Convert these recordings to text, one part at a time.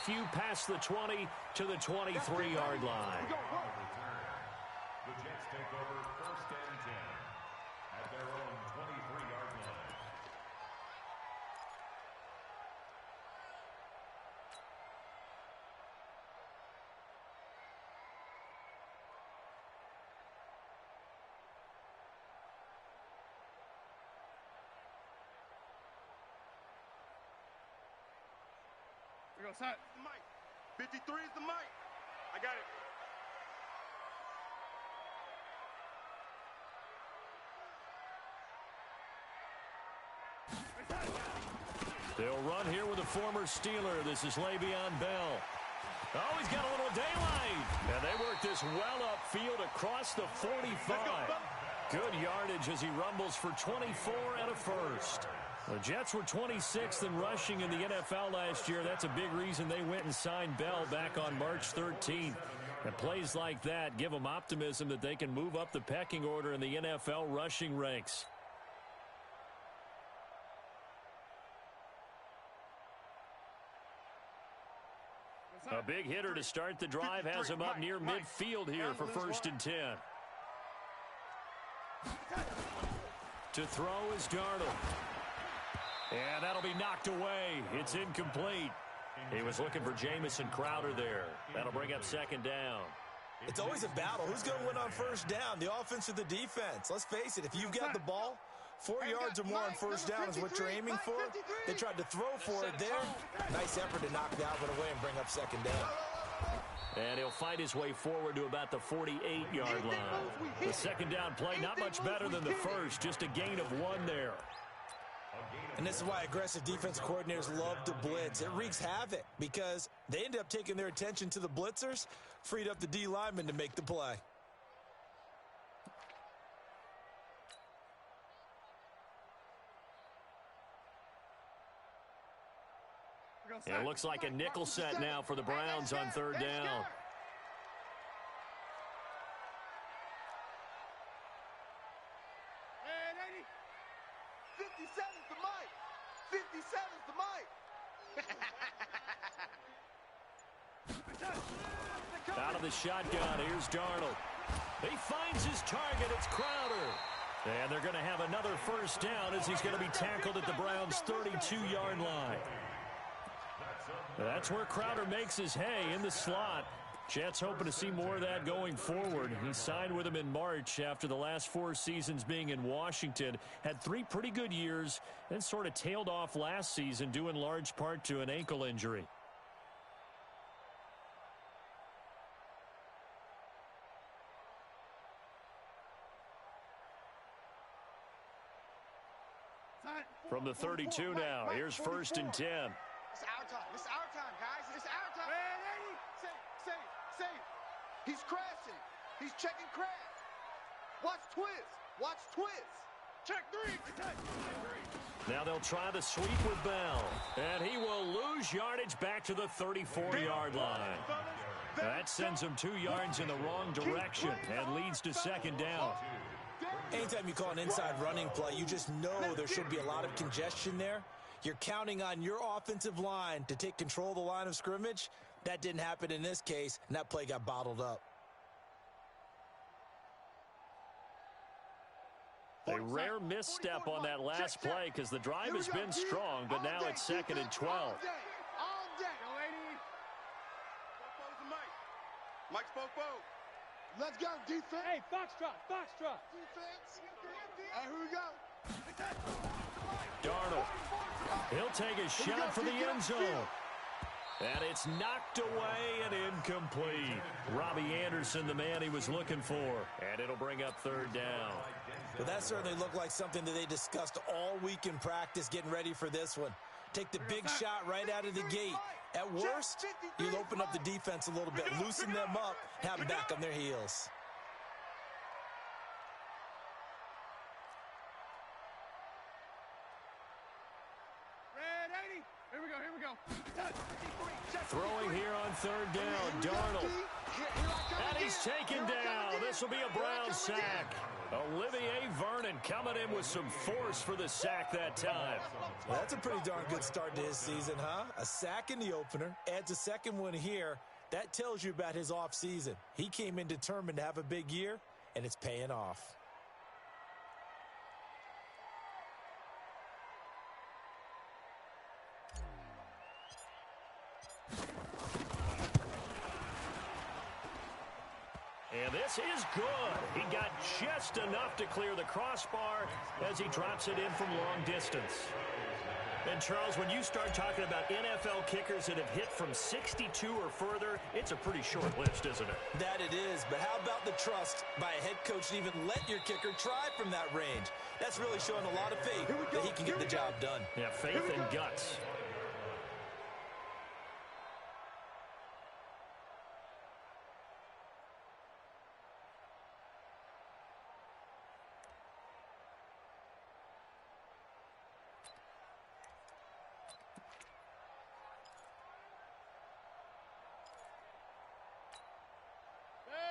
few past the 20 to the 23-yard line. The Jets take over 1st and 10 at their own 23-yard line. Here we go, side. The mic. 53 is the mic. I got it. They'll run here with a former Steeler. This is Le'Veon Bell. Oh, he's got a little daylight. And they work this well upfield across the 45. Good yardage as he rumbles for 24 and a first. The Jets were 26th in rushing in the NFL last year. That's a big reason they went and signed Bell back on March 13th. And plays like that give them optimism that they can move up the pecking order in the NFL rushing ranks. A big hitter to start the drive has him up near midfield here for 1st and 10. To throw is Darnold. And that'll be knocked away. It's incomplete. He was looking for Jamison Crowder there. That'll bring up 2nd down. It's always a battle. Who's going to win on 1st down, the offense or the defense? Let's face it, if you've got the ball, 4 yards or more on 1st down is what you're aiming for. They tried to throw for it there. Nice effort to knock that one away and bring up 2nd down. And he'll fight his way forward to about the 48-yard line. The 2nd down play, not much better than the first, just a gain of 1 there. And this is why aggressive defense coordinators love to blitz. It wreaks havoc because they end up taking their attention to the blitzers, freed up the D lineman to make the play. It looks like a nickel set now for the Browns on 3rd down. Out of the shotgun, here's Darnold. He finds his target, it's Crowder. And they're going to have another 1st down as he's going to be tackled at the Browns' 32-yard line. That's where Crowder makes his hay in the slot. Jets hoping to see more of that going forward. He signed with them in March after the last 4 seasons being in Washington. Had 3 pretty good years and sort of tailed off last season due in large part to an ankle injury. From the 32 now, here's 1st and 10. It's our time. It's our time, guys. It's our time. Safe. He's crashing. He's checking crash. Watch twist. Check 3. Now they'll try the sweep with Bell. And he will lose yardage back to the 34-yard line. That sends him 2 yards in the wrong direction and leads to 2nd down. Anytime you call an inside running play, you just know there should be a lot of congestion there. You're counting on your offensive line to take control of the line of scrimmage. That didn't happen in this case, and that play got bottled up. A rare misstep on that last play because the drive has been strong, but now it's 2nd and 12. All day. Mike's Popo. Let's go, defense. Hey, Foxtrot. Defense. Hey, here we go. Darnold. He'll take a shot for the end zone. And it's knocked away and incomplete. Robbie Anderson, the man he was looking for. And it'll bring up 3rd down. Well, that certainly looked like something that they discussed all week in practice getting ready for this one. Take the big shot right out of the gate. At worst, you'll open up the defense a little bit, loosen them up, have them back on their heels. Here we go. Throwing here on 3rd down, Darnold. And he's taken down. This will be a Brown sack. Olivier Vernon coming in with some force for the sack that time. Well, that's a pretty darn good start to his season, huh? A sack in the opener, adds a second one here. That tells you about his offseason. He came in determined to have a big year, and it's paying off. And this is good. He got just enough to clear the crossbar as he drops it in from long distance. And, Charles, when you start talking about NFL kickers that have hit from 62 or further, it's a pretty short list, isn't it? That it is, but how about the trust by a head coach to even let your kicker try from that range? That's really showing a lot of faith that he can get the job done. Yeah, faith and guts.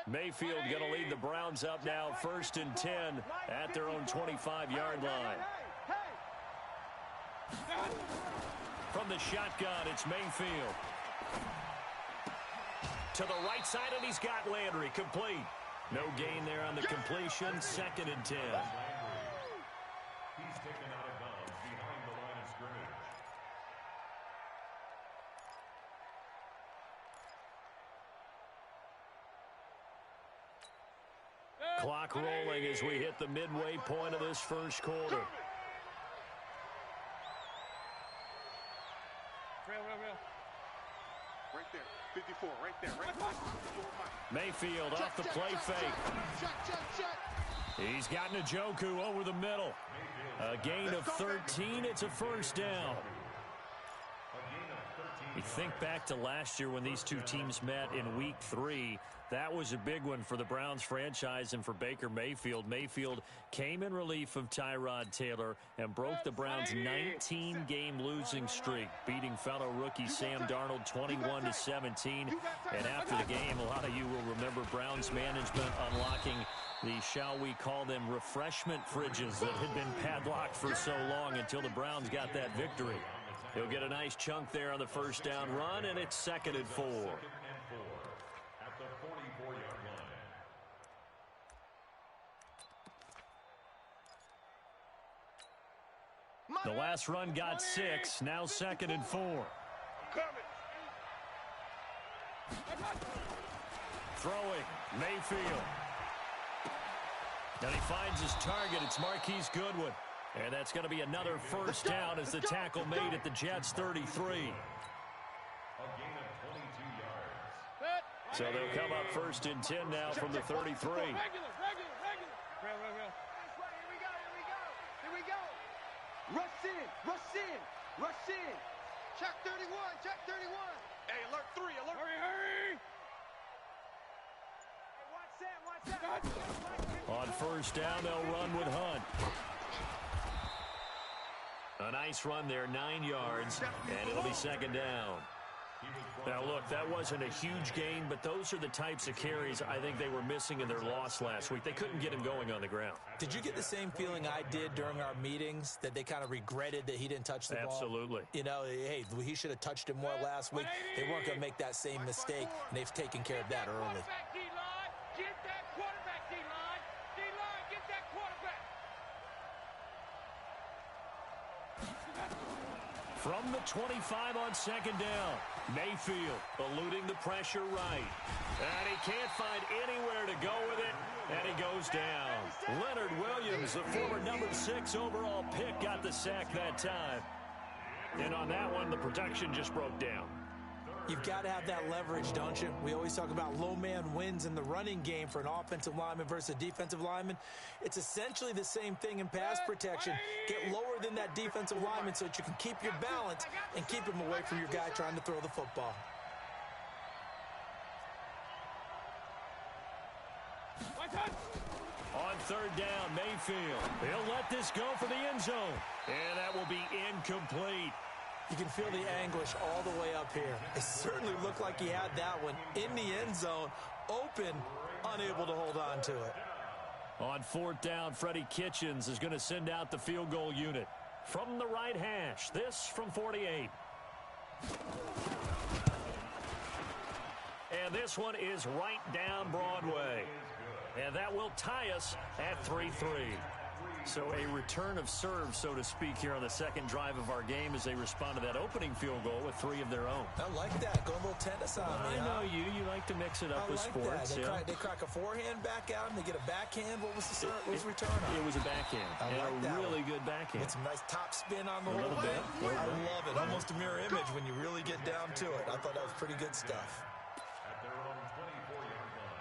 Mayfield going to lead the Browns up now, 1st and 10 at their own 25-yard line. From the shotgun, it's Mayfield. To the right side, and he's got Landry complete. No gain there on the completion, 2nd and 10. He's taken out of bounds behind the line of scrimmage. Clock rolling as we hit the midway point of this first quarter. Right there, 54, right there, right there. Mayfield off the play fake. He's got Njoku over the middle. A gain of 13. It's a 1st down. You think back to last year when these two teams met in Week 3. That was a big one for the Browns franchise and for Baker Mayfield. Mayfield came in relief of Tyrod Taylor and broke the Browns' 19-game losing streak, beating fellow rookie Sam Darnold 21-17. And after the game, a lot of you will remember Browns management unlocking the, shall we call them, refreshment fridges that had been padlocked for so long until the Browns got that victory. He'll get a nice chunk there on the 1st down run, and it's 2nd and 4. At the 44-yard line. The last run got 6, now 2nd and 4. Throwing, Mayfield. And he finds his target. It's Marquise Goodwin. And that's going to be another 1st down as the tackle made at the Jets' 33. A gain of 22 yards. So they'll come up 1st and 10 now from the 33. Regular. Here we go. Rush in. Check 31. Hey, alert 3, alert. Hurry. Watch that. On 1st down, they'll run with Hunt. A nice run there, 9 yards, and it'll be 2nd down. Now, look, that wasn't a huge gain, but those are the types of carries I think they were missing in their loss last week. They couldn't get him going on the ground. Did you get the same feeling I did during our meetings, that they kind of regretted that he didn't touch the ball? Absolutely. You know, hey, he should have touched it more last week. They weren't going to make that same mistake, and they've taken care of that early. Get that quarterback, D-line. D-line, get that quarterback. From the 25 on 2nd down, Mayfield eluding the pressure right. And he can't find anywhere to go with it, and he goes down. Leonard Williams, the former number 6 overall pick, got the sack that time. And on that one, the protection just broke down. You've got to have that leverage, don't you? We always talk about low man wins in the running game for an offensive lineman versus a defensive lineman. It's essentially the same thing in pass protection. Get lower than that defensive lineman so that you can keep your balance and keep him away from your guy trying to throw the football. On 3rd down, Mayfield. He'll let this go for the end zone. And that will be incomplete. You can feel the anguish all the way up here. It certainly looked like he had that one in the end zone, open, unable to hold on to it. On 4th down, Freddie Kitchens is going to send out the field goal unit. From the right hash, this from 48. And this one is right down Broadway. And that will tie us at 3-3. So a return of serve, so to speak, here on the second drive of our game as they respond to that opening field goal with 3 of their own. I like that. Go a little tennis on me. I know you. You like to mix it up with sports. They crack a forehand back out and they get a backhand. What was the return on? It was a backhand. A really good backhand. With some nice top spin on the whole thing. I love it. Almost a mirror image when you really get down to it. I thought that was pretty good stuff. At their own 24-yard line.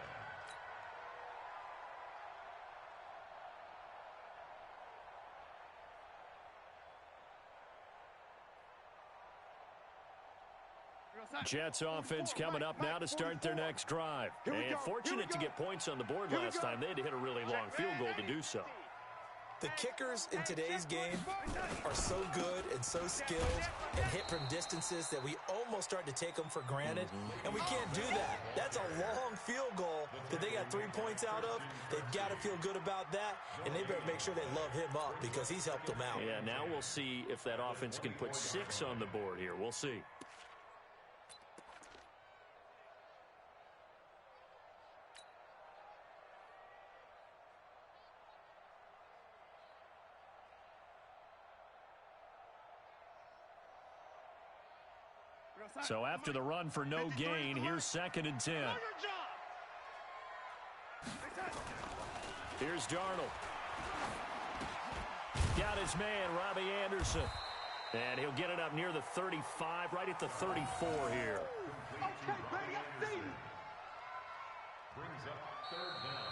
Jets offense coming up now to start their next drive. And fortunate to get points on the board last time. They had to hit a really long field goal to do so. The kickers in today's game are so good and so skilled and hit from distances that we almost start to take them for granted, and we can't do that. That's a long field goal that they got 3 points out of. They've got to feel good about that, and they better make sure they love him up because he's helped them out. Yeah, now we'll see if that offense can put 6 on the board here. We'll see. So after the run for no gain, here's 2nd and 10. Here's Darnold. Got his man, Robbie Anderson. And he'll get it up near the 35, right at the 34 here. Brings up 3rd down.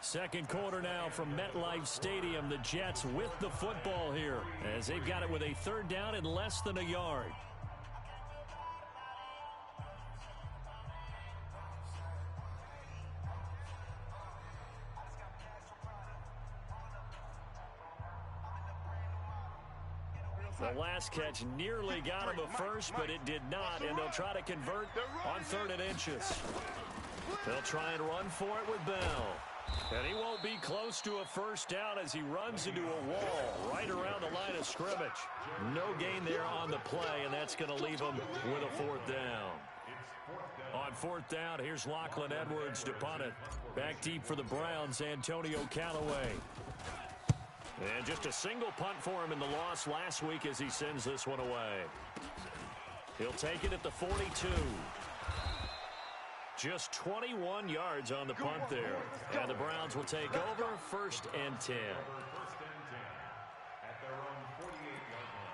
Second quarter now from MetLife Stadium. The Jets with the football here as they've got it with a 3rd down and less than a yard. The last catch nearly got him a first, but it did not, and they'll try to convert on 3rd and inches. They'll try and run for it with Bell. And he won't be close to a first down as he runs into a wall right around the line of scrimmage. No gain there on the play, and that's going to leave him with a 4th down. On 4th down, here's Lachlan Edwards to punt it. Back deep for the Browns, Antonio Callaway. And just a single punt for him in the loss last week as he sends this one away. He'll take it at the 42. Just 21 yards on the punt there. And the Browns will take over 1st and 10. 1st and 10 at their own 48-yard line.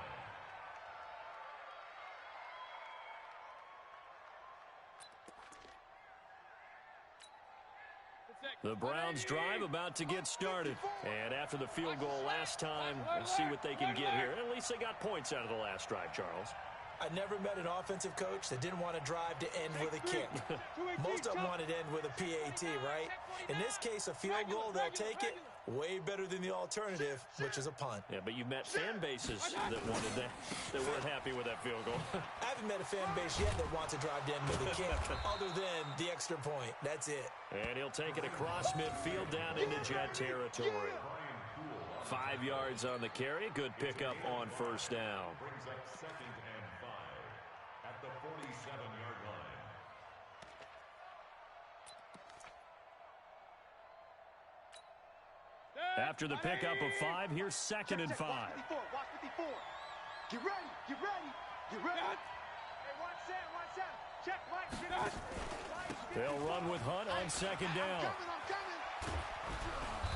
The Browns drive about to get started. And after the field goal last time, we'll see what they can get here. At least they got points out of the last drive, Charles. I never met an offensive coach that didn't want to drive to end with a kick. Most of them wanted to end with a PAT, right? In this case, a field goal, they'll take it. Way better than the alternative, which is a punt. Yeah, but you've met fan bases that wanted that weren't happy with that field goal. I haven't met a fan base yet that wants to drive to end with a kick, other than the extra point. That's it. And he'll take it across midfield down into Jet territory. 5 yards on the carry. Good pickup on 1st down. Brings up 2nd and 5 at the 47-yard line. After the pickup of 5, here's 2nd and 5. Watch 54. Get ready. Get ready. Get ready. Hey, watch that. Check right. They'll run with Hunt on 2nd down. I'm coming.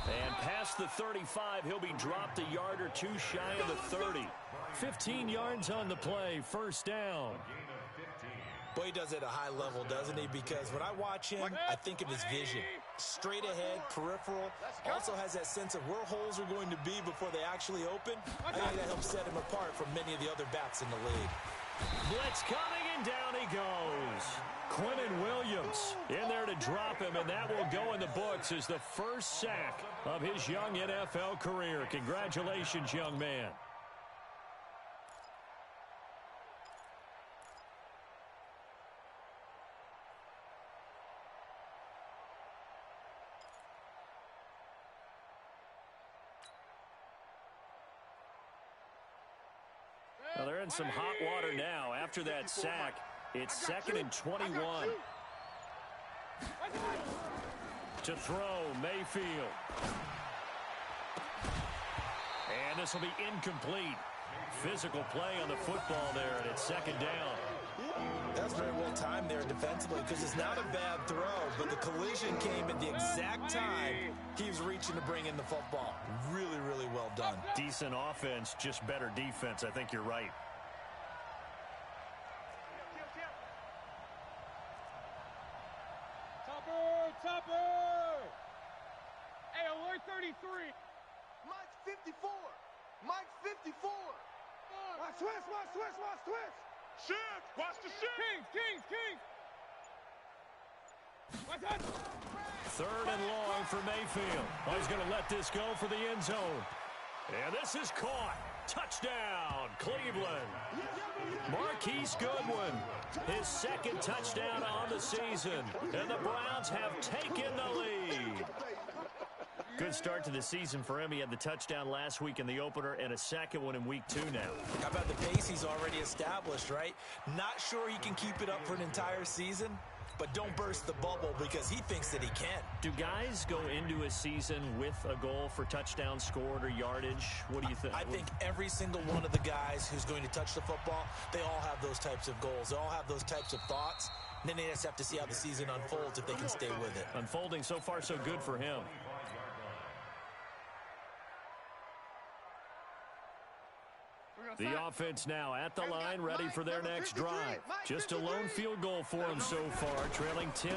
And past the 35, he'll be dropped a yard or two shy of the 30. 15 yards on the play, 1st down. Boy, he does it at a high level, doesn't he? Because when I watch him, I think of his vision. Straight ahead, peripheral. Also has that sense of where holes are going to be before they actually open. I think that helps set him apart from many of the other backs in the league. Blitz coming, and down he goes. Quinnen Williams in there to drop him, and that will go in the books as the first sack of his young NFL career. Congratulations, young man. Well, they're in some hot water now. After that sack, it's 2nd and 21. To throw, Mayfield. And this will be incomplete. Physical play on the football there, and it's 2nd down. That's very well timed there defensively because it's not a bad throw, but the collision came at the exact time he was reaching to bring in the football. Really, really well done. Decent offense, just better defense. I think you're right. Topper! Hey, alert 33. Mike's 54. Mike's 54. Watch twist, watch twist, watch twist. Shift! Watch the shift! Kings! Watch that! 3rd and long for Mayfield. Oh, he's going to let this go for the end zone. And this is caught. Touchdown, Cleveland. Marquise Goodwin, his 2nd touchdown on the season. And the Browns have taken the lead. Good start to the season for him. He had the touchdown last week in the opener and a 2nd one in week 2 now. How about the pace he's already established, right? Not sure he can keep it up for an entire season, but don't burst the bubble because he thinks that he can. Do guys go into a season with a goal for touchdown scored or yardage? What do you think? I think every single one of the guys who's going to touch the football, they all have those types of goals. They all have those types of thoughts. And then they just have to see how the season unfolds if they can stay with it. Unfolding so far so good for him. The offense now at the line, ready for their next drive. Just a lone field goal for them so far, trailing 10-3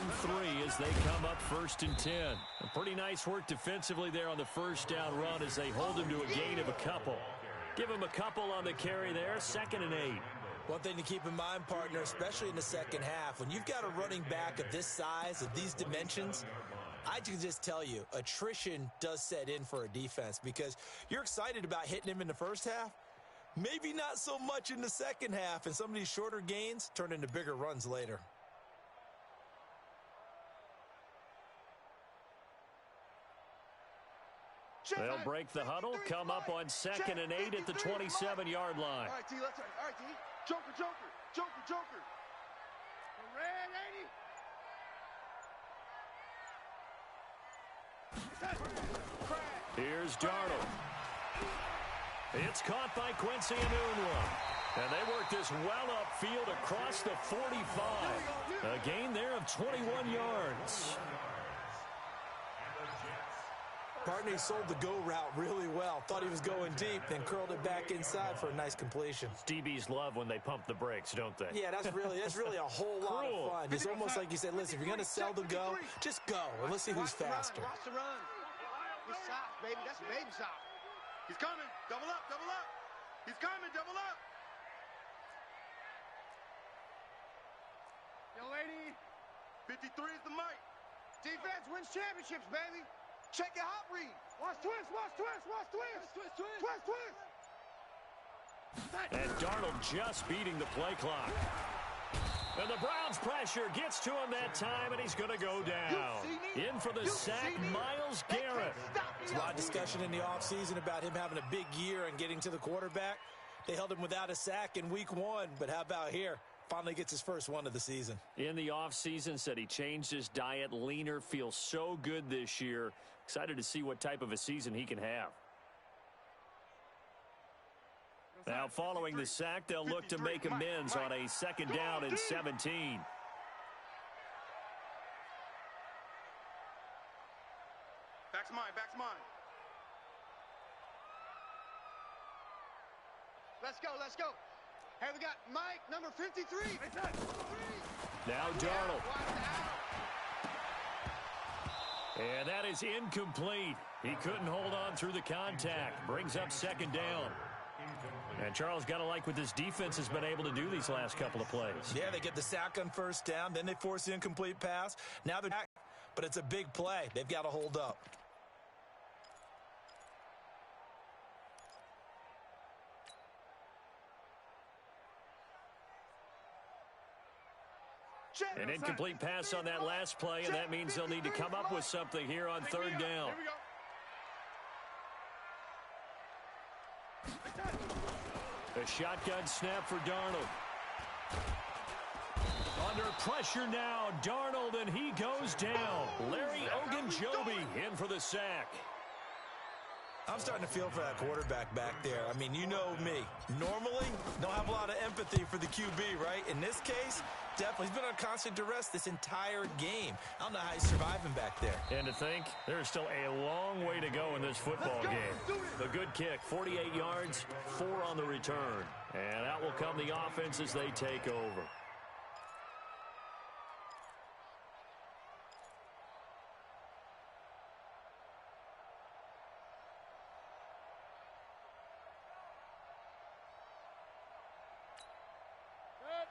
as they come up 1st and 10. A pretty nice work defensively there on the 1st down run as they hold him to a gain of a couple. Give him a couple on the carry there, 2nd and 8. One thing to keep in mind, partner, especially in the second half, when you've got a running back of this size, of these dimensions, I can just tell you, attrition does set in for a defense because you're excited about hitting him in the first half. Maybe not so much in the second half, and some of these shorter gains turn into bigger runs later. They'll break the huddle, come up on 2nd and 8 at the 27-yard line. All right, D, let's all right, D. Joker. Red 80. Here's Darnold. It's caught by Quincy Enunwa. And they work this well upfield across the 45. A gain there of 21 yards. Partner, he sold the go route really well. Thought he was going deep, then curled it back inside for a nice completion. DBs love when they pump the brakes, don't they? Yeah, that's really a whole lot of fun. It's almost like you said, listen, if you're going to sell the go, just go, and let's see who's faster. Watch the run. It's soft, baby. That's baby soft. He's coming. Double up. He's coming. Double up. Yo, lady. 53 is the mic. Defense wins championships, baby. Check your hot read. Watch twist. And Darnold just beating the play clock. And the Browns pressure gets to him that time, and he's going to go down. In for the sack, Myles Garrett. There's a lot of discussion in the offseason about him having a big year and getting to the quarterback. They held him without a sack in week 1, but how about here? Finally gets his first one of the season. In the offseason, said he changed his diet, leaner, feels so good this year. Excited to see what type of a season he can have. Now, following the sack, they'll look to make amends on a 2nd down and 17. Back's mine. Let's go. Hey, we got Mike, number 53. Now Darnold. And that is incomplete. He couldn't hold on through the contact. Brings up 2nd down. And Charles, got to like what this defense has been able to do these last couple of plays. Yeah, they get the sack on 1st down, then they force the incomplete pass. Now they're back, but it's a big play. They've got to hold up. An incomplete pass on that last play, and that means they'll need to come up with something here on 3rd down. A shotgun snap for Darnold. Under pressure now, Darnold, and he goes down. Larry Ogunjobi in for the sack. I'm starting to feel for that quarterback back there. I mean, you know me. Normally, don't have a lot of empathy for the QB, right? In this case, definitely. He's been on constant duress this entire game. I don't know how he's surviving back there. And to think, there's still a long way to go in this football game. A good kick, 48 yards, 4 on the return. And out will come the offense as they take over.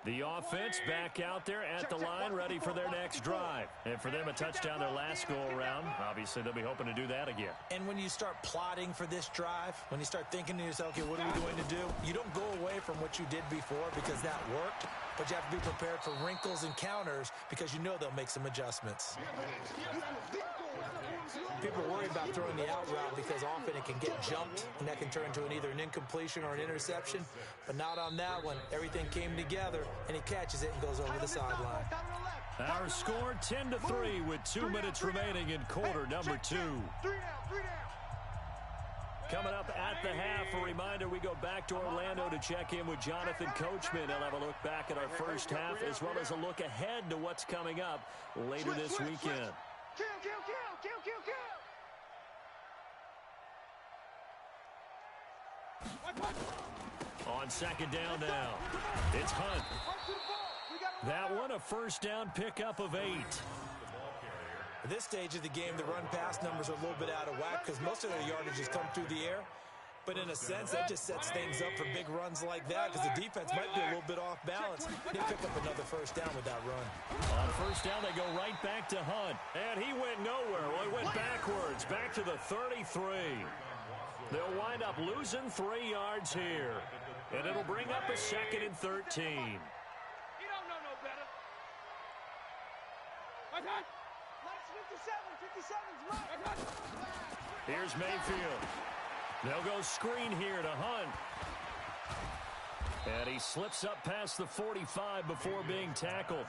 The offense back out there at the line, ready for their next drive. And for them, a touchdown their last go-around. Obviously, they'll be hoping to do that again. And when you start plotting for this drive, when you start thinking to yourself, okay, what are we going to do? You don't go away from what you did before because that worked, but you have to be prepared for wrinkles and counters because you know they'll make some adjustments. People worry about throwing the out route because often it can get jumped, and that can turn into either an incompletion or an interception. But not on that one. Everything came together, and he catches it and goes over the sideline. Our score 10-3 with 2 minutes remaining in quarter number 2. Coming up at the half, a reminder, we go back to Orlando to check in with Jonathan Coachman. He'll have a look back at our first half as well as a look ahead to what's coming up later this weekend. Kill, kill, kill, kill, kill, kill. On second down now, it's Hunt. That one a first down pickup of 8. At this stage of the game, the run-pass numbers are a little bit out of whack because most of their yardage has come through the air. But in a sense, that just sets things up for big runs like that because the defense might be a little bit off balance. They pick up another first down with that run. On first down, they go right back to Hunt. And he went nowhere. Well, he went backwards, back to the 33. They'll wind up losing 3 yards here. And it'll bring up a 2nd and 13. You don't know no better. Okay. 57's mine. Here's Mayfield. They'll go screen here to Hunt. And he slips up past the 45 before being tackled.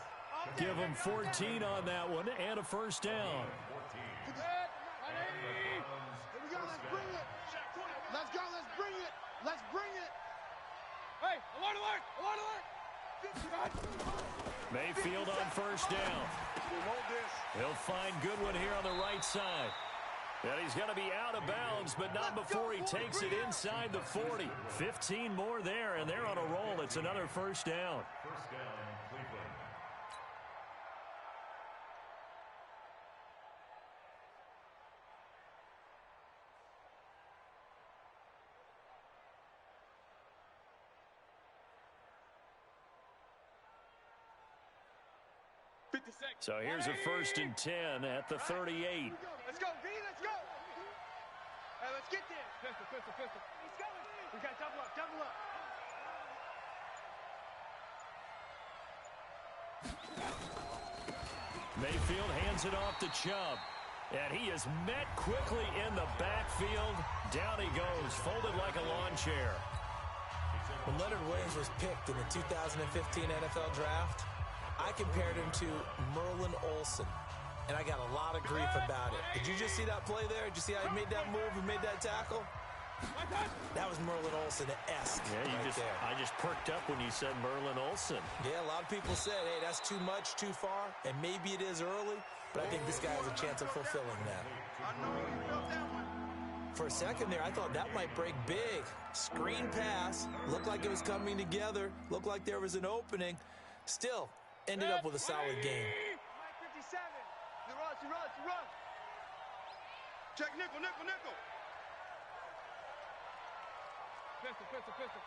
Give him 14 on that one and a first down. Let's go, let's bring it. Let's bring it. Hey, alert, alert, alert. Mayfield on first down. He'll find Goodwin here on the right side. And he's going to be out of bounds, but not before he takes it inside the 40. 15 more there, and they're on a roll. It's another first down. First down, Cleveland. So here's a 1st and 10 at the 38. Let's go, B, let's go. Hey, let's get there. Pistol. He's going. We got double up. Mayfield hands it off to Chubb. And he is met quickly in the backfield. Down he goes, folded like a lawn chair. When Leonard Williams was picked in the 2015 NFL Draft, I compared him to Merlin Olsen, and I got a lot of grief about it. Did you just see that play there? Did you see how he made that move and made that tackle? That was Merlin Olsen-esque. Yeah, I just perked up when you said Merlin Olsen. Yeah, a lot of people said, hey, that's too much, too far, and maybe it is early, but I think this guy has a chance of fulfilling that. I know you felt that one. For a second there, I thought that might break big. Screen pass, looked like it was coming together, looked like there was an opening. Still, ended up with a solid game. Mike 57. He runs. Check nickel. Pistol.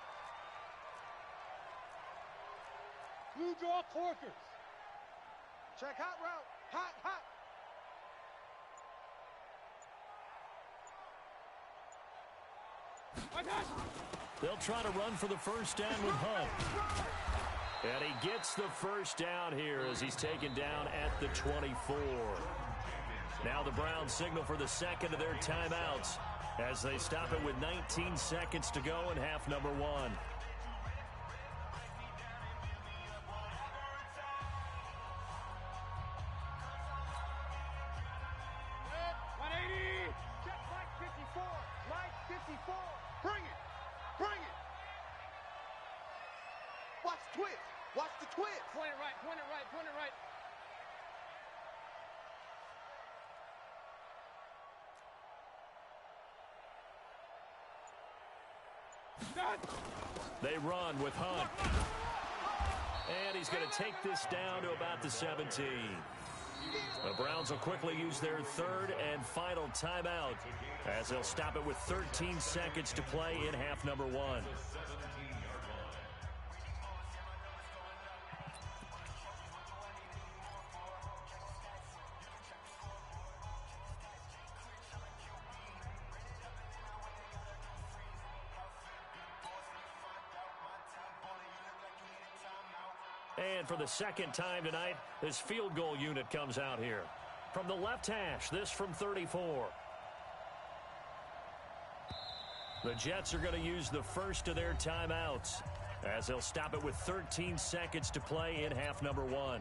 Blue draw corkers. Check hot route. Hot. They'll try to run for the first down with Hunt. And he gets the first down here as he's taken down at the 24. Now the Browns signal for the second of their timeouts as they stop it with 19 seconds to go in half number 1. twist. Point it right, point it right, point it right. They run with Hunt. And he's going to take this down to about the 17. The Browns will quickly use their third and final timeout as they'll stop it with 13 seconds to play in half number 1. And for the second time tonight, this field goal unit comes out here. From the left hash, this from 34. The Jets are going to use the first of their timeouts as they'll stop it with 13 seconds to play in half number 1.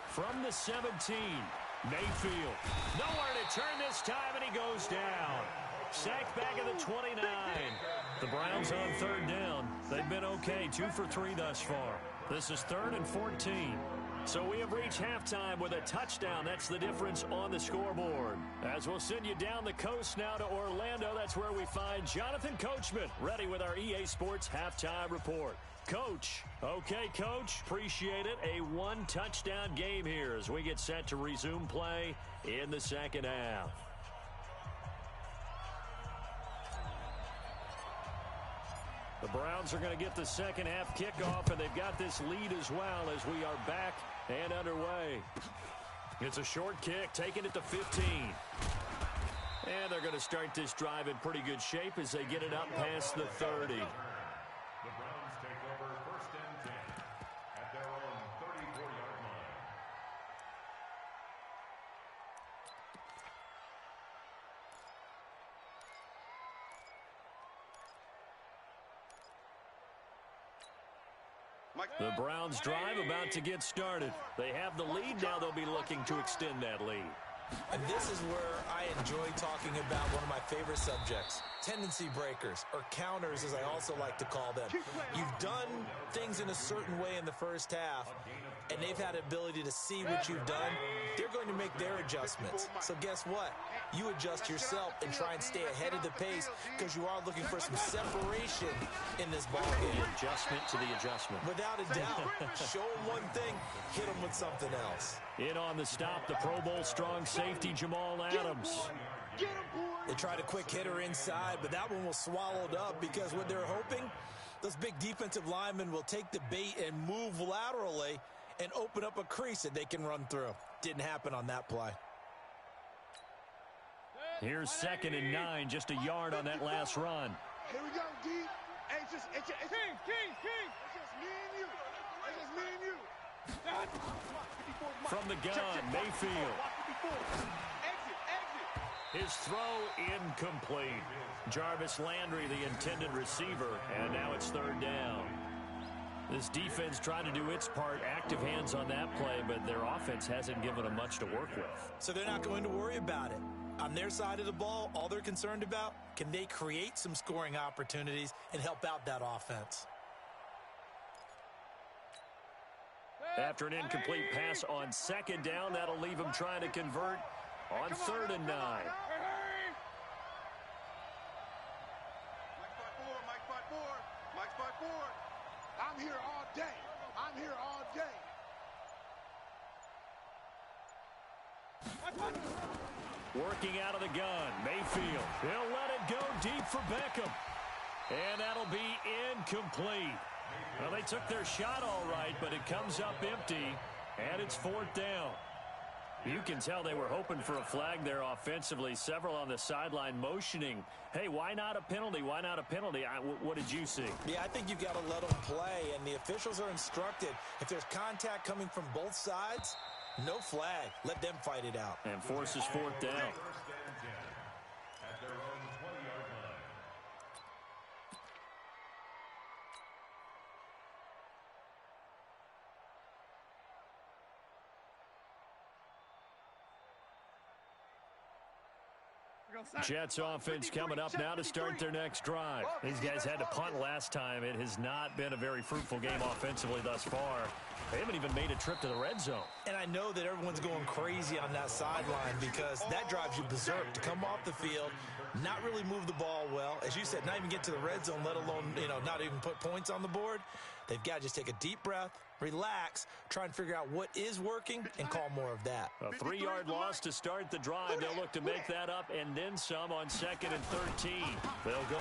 From the 17, Mayfield. Nowhere to turn this time, and he goes down. Sacked back at the 29. The Browns on third down. They've been okay, 2 for 3 thus far. This is 3rd and 14. So we have reached halftime with a touchdown. That's the difference on the scoreboard. As we'll send you down the coast now to Orlando, that's where we find Jonathan Coachman, ready with our EA Sports halftime report. Coach. Okay, Coach. Appreciate it. A one-touchdown game here as we get set to resume play in the second half. The Browns are going to get the second half kickoff, and they've got this lead as well as we are back and underway. It's a short kick, taking it to 15. And they're going to start this drive in pretty good shape as they get it up past the 30. The Browns take over 1st and 10 at their own 34-yard line. The Browns drive about to get started. They have the lead. Now they'll be looking to extend that lead. And this is where I enjoy talking about one of my favorite subjects, tendency breakers, or counters as I also like to call them. You've done things in a certain way in the first half, and they've had the ability to see what you've done. They're going to make their adjustments. So guess what? You adjust yourself and try and stay ahead of the pace because you are looking for some separation in this ball game. Adjustment to the adjustment. Without a doubt. Show them one thing, hit them with something else. In on the stop, the Pro Bowl strong safety Jamal Adams. They tried a quick hitter inside, but that one was swallowed up because what they're hoping, those big defensive linemen will take the bait and move laterally and open up a crease that they can run through. Didn't happen on that play. Here's 2nd and 9, just a yard on that last run. Here we go, D. Hey, it's just me and you. It's just me and you. From the gun, Mayfield. Exit. His throw incomplete. Jarvis Landry, the intended receiver, and now it's 3rd down. This defense trying to do its part, active hands on that play, but their offense hasn't given them much to work with. So they're not going to worry about it. On their side of the ball, all they're concerned about, can they create some scoring opportunities and help out that offense? After an incomplete pass on 2nd down, that'll leave them trying to convert on 3rd and 9. Mike 5-4. I'm here all day. Working out of the gun, Mayfield. He'll let it go deep for Beckham. And that'll be incomplete. Well, they took their shot all right, but it comes up empty, and it's 4th down. You can tell they were hoping for a flag there offensively. Several on the sideline motioning, hey, why not a penalty? Why not a penalty? What did you see? Yeah, I think you've got to let them play, and the officials are instructed. If there's contact coming from both sides, no flag. Let them fight it out. And forces fourth down. First and 10 at their own 20-yard line. Jets offense coming up now to start their next drive. These guys had to punt last time. It has not been a very fruitful game offensively thus far. They haven't even made a trip to the red zone. And I know that everyone's going crazy on that sideline because that drives you berserk to come off the field, not really move the ball well. As you said, not even get to the red zone, let alone, not even put points on the board. They've got to just take a deep breath, relax, try and figure out what is working, and call more of that. A 3-yard loss to start the drive. They'll look to make that up and then some on 2nd and 13. They'll go.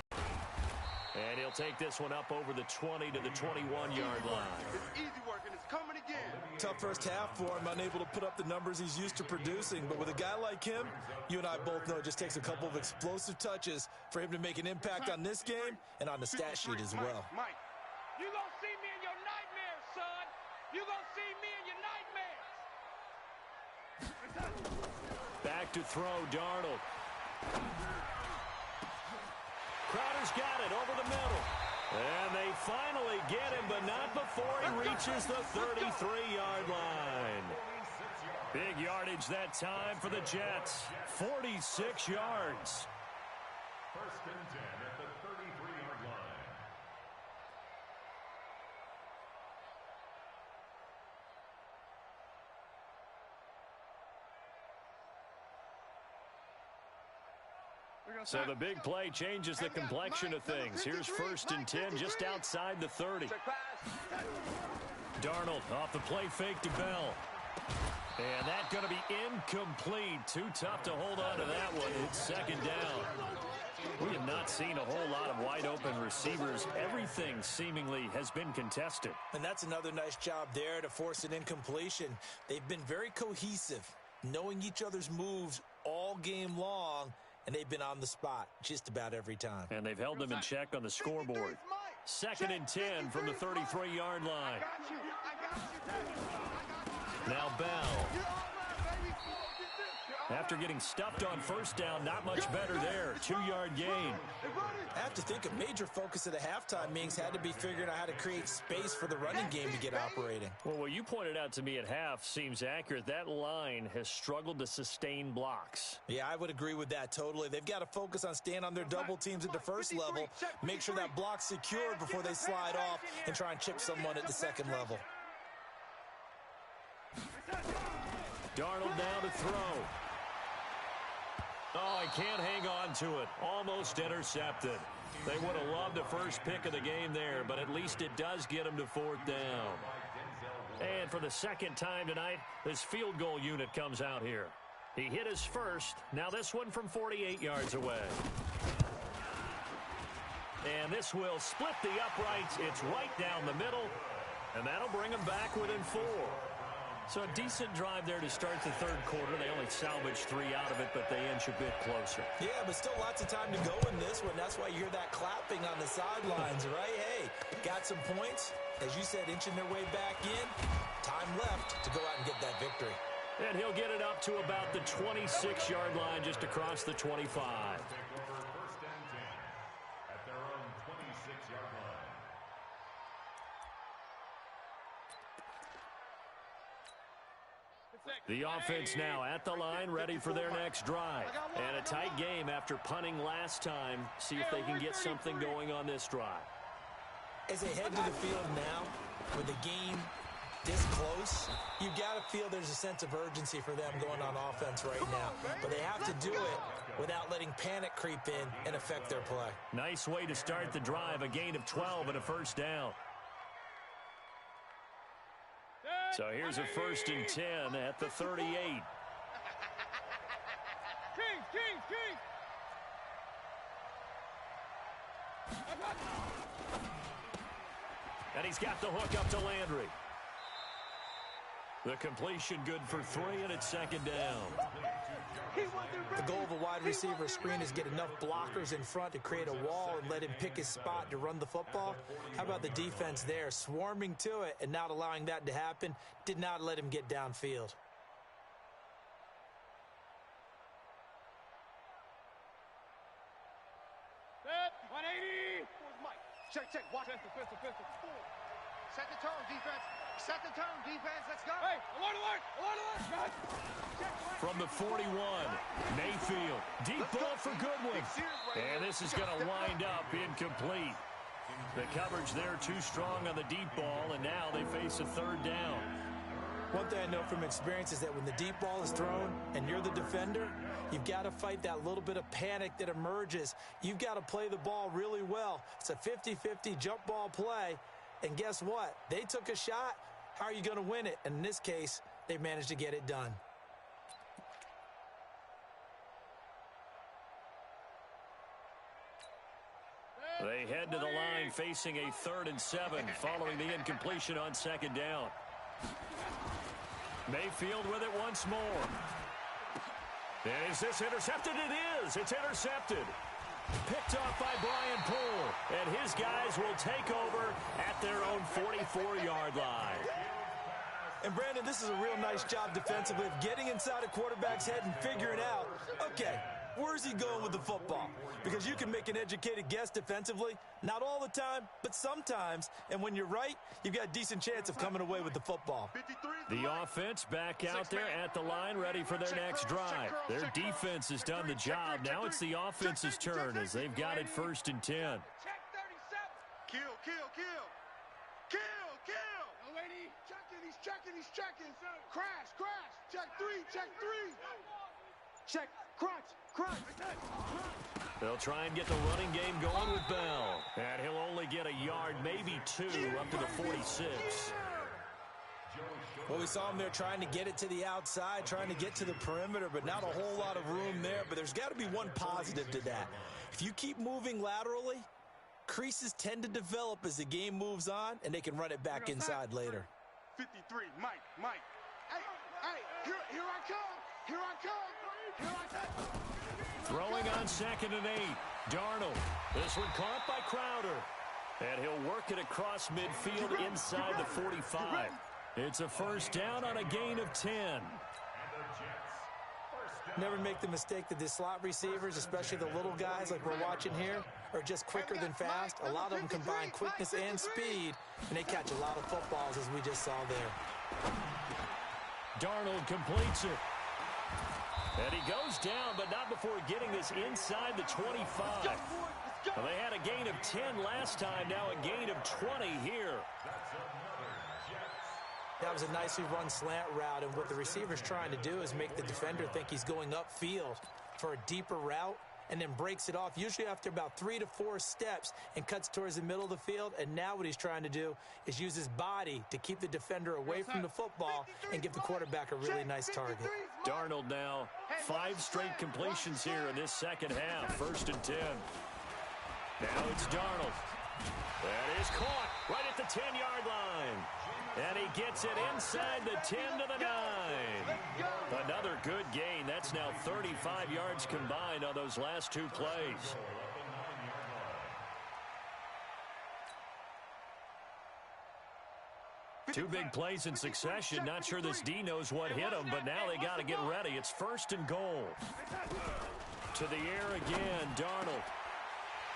And he'll take this one up over the 20 to the 21-yard line. It's easy work, and it's coming again. Tough first half for him, unable to put up the numbers he's used to producing. But with a guy like him, you and I both know it just takes a couple of explosive touches for him to make an impact on this game and on the stat sheet as well. Mike, you gonna see me in your nightmares, son. You gonna see me in your nightmares. Back to throw, Darnold. Crowder's got it over the middle. And they finally get him, but not before he reaches the 33-yard line. Big yardage that time for the Jets. 46 yards. First and 10 at the 33-yard line. So the big play changes the complexion of things. Here's 1st and 10 just outside the 30. Darnold off the play fake to Bell. And that's going to be incomplete. Too tough to hold on to that one. It's 2nd down. We have not seen a whole lot of wide open receivers. Everything seemingly has been contested. And that's another nice job there to force an incompletion. They've been very cohesive, knowing each other's moves all game long. And they've been on the spot just about every time. And they've held them in check on the scoreboard. 2nd and 10 from the 33-yard line. Now Bell. After getting stuffed on 1st down, not much better there. 2-yard gain. I have to think a major focus of the halftime meetings had to be figuring out how to create space for the running game to get operating. Well, what you pointed out to me at half seems accurate. That line has struggled to sustain blocks. Yeah, I would agree with that totally. They've got to focus on staying on their double teams at the first level, make sure that block's secured before they slide off and try and chip someone at the 2nd level. Darnold now to throw. Oh, he can't hang on to it. Almost intercepted. They would have loved the first pick of the game there, but at least it does get him to 4th down. And for the 2nd time tonight, this field goal unit comes out here. He hit his first. Now this one from 48 yards away. And this will split the uprights. It's right down the middle, and that'll bring him back within 4. So a decent drive there to start the 3rd quarter. They only salvaged 3 out of it, but they inch a bit closer. Yeah, but still lots of time to go in this one. That's why you hear that clapping on the sidelines, right? Hey, got some points. As you said, inching their way back in. Time left to go out and get that victory. And he'll get it up to about the 26-yard line, just across the 25. Take over 1st and 10 at their own 26-yard line. The offense now at the line, ready for their next drive. And a tight game after punting last time. See if they can get something going on this drive. As they head to the field now, with the game this close, you've got to feel there's a sense of urgency for them going on offense right now. But they have to do it without letting panic creep in and affect their play. Nice way to start the drive, a gain of 12 and a 1st down. So here's a 1st and 10 at the 38. King. And he's got the hook up to Landry. The completion good for 3, and it's second down. The goal of a wide receiver screen is get enough blockers in front to create a wall and let him pick his spot to run the football. How about the defense there, swarming to it and not allowing that to happen? Did not let him get downfield. Set, 180. Mike, check. Watch. Pistol. Set the tone, defense. Set the tone, defense. Let's go. Hey, alert. From the 41, Mayfield. Deep ball for Goodwin. And this is going to wind up incomplete. The coverage there too strong on the deep ball, and now they face a third down. One thing I know from experience is that when the deep ball is thrown and you're the defender, you've got to fight that little bit of panic that emerges. You've got to play the ball really well. It's a 50-50 jump ball play. And guess what? They took a shot. How are you going to win it? And in this case, they managed to get it done. They head to the line facing a 3rd and 7 following the incompletion on second down. Mayfield with it once more. And is this intercepted? It is. It's intercepted. Picked off by Brian Poole. And his guys will take over at their own 44-yard line. And, Brandon, this is a real nice job defensively of getting inside a quarterback's head and figuring out, okay, where's he going with the football? Because you can make an educated guess defensively, not all the time, but sometimes. And when you're right, you've got a decent chance of coming away with the football. The offense back out there at the line, ready for their next drive. Their defense has done the job. Now it's the offense's turn as they've got it 1st and 10. Check 37. Kill. No, lady. He's checking. Crash. Check 3. Check. Crunch. They'll try and get the running game going with Bell. And he'll only get a yard, maybe 2, up to the 46. Well, we saw him there trying to get it to the outside, trying to get to the perimeter, but not a whole lot of room there. But there's got to be one positive to that. If you keep moving laterally, creases tend to develop as the game moves on, and they can run it back inside later. 53, Mike. Hey, here I come. Throwing on 2nd and 8. Darnold. This one caught by Crowder. And he'll work it across midfield inside the 45. It's a 1st down on a gain of 10. Never make the mistake that the slot receivers, especially the little guys like we're watching here, are just quicker than fast. A lot of them combine quickness and speed, and they catch a lot of footballs, as we just saw there. Darnold completes it. And he goes down, but not before getting this inside the 25. Well, they had a gain of 10 last time, now a gain of 20 here. That was a nicely run slant route, and what the receiver's trying to do is make the defender think he's going upfield for a deeper route, and then breaks it off, usually after about 3 to 4 steps, and cuts towards the middle of the field. And now what he's trying to do is use his body to keep the defender away from the football and give the quarterback a really nice target. Darnold now 5 straight completions here in this second half. 1st and 10. Now it's Darnold. That is caught right at the 10-yard line. And he gets it inside the 10 to the 9. Another good gain. That's now 35 yards combined on those last 2 plays. Two big plays in succession. Not sure this D knows what hit him, but now they got to get ready. It's 1st and goal. To the air again, Darnold.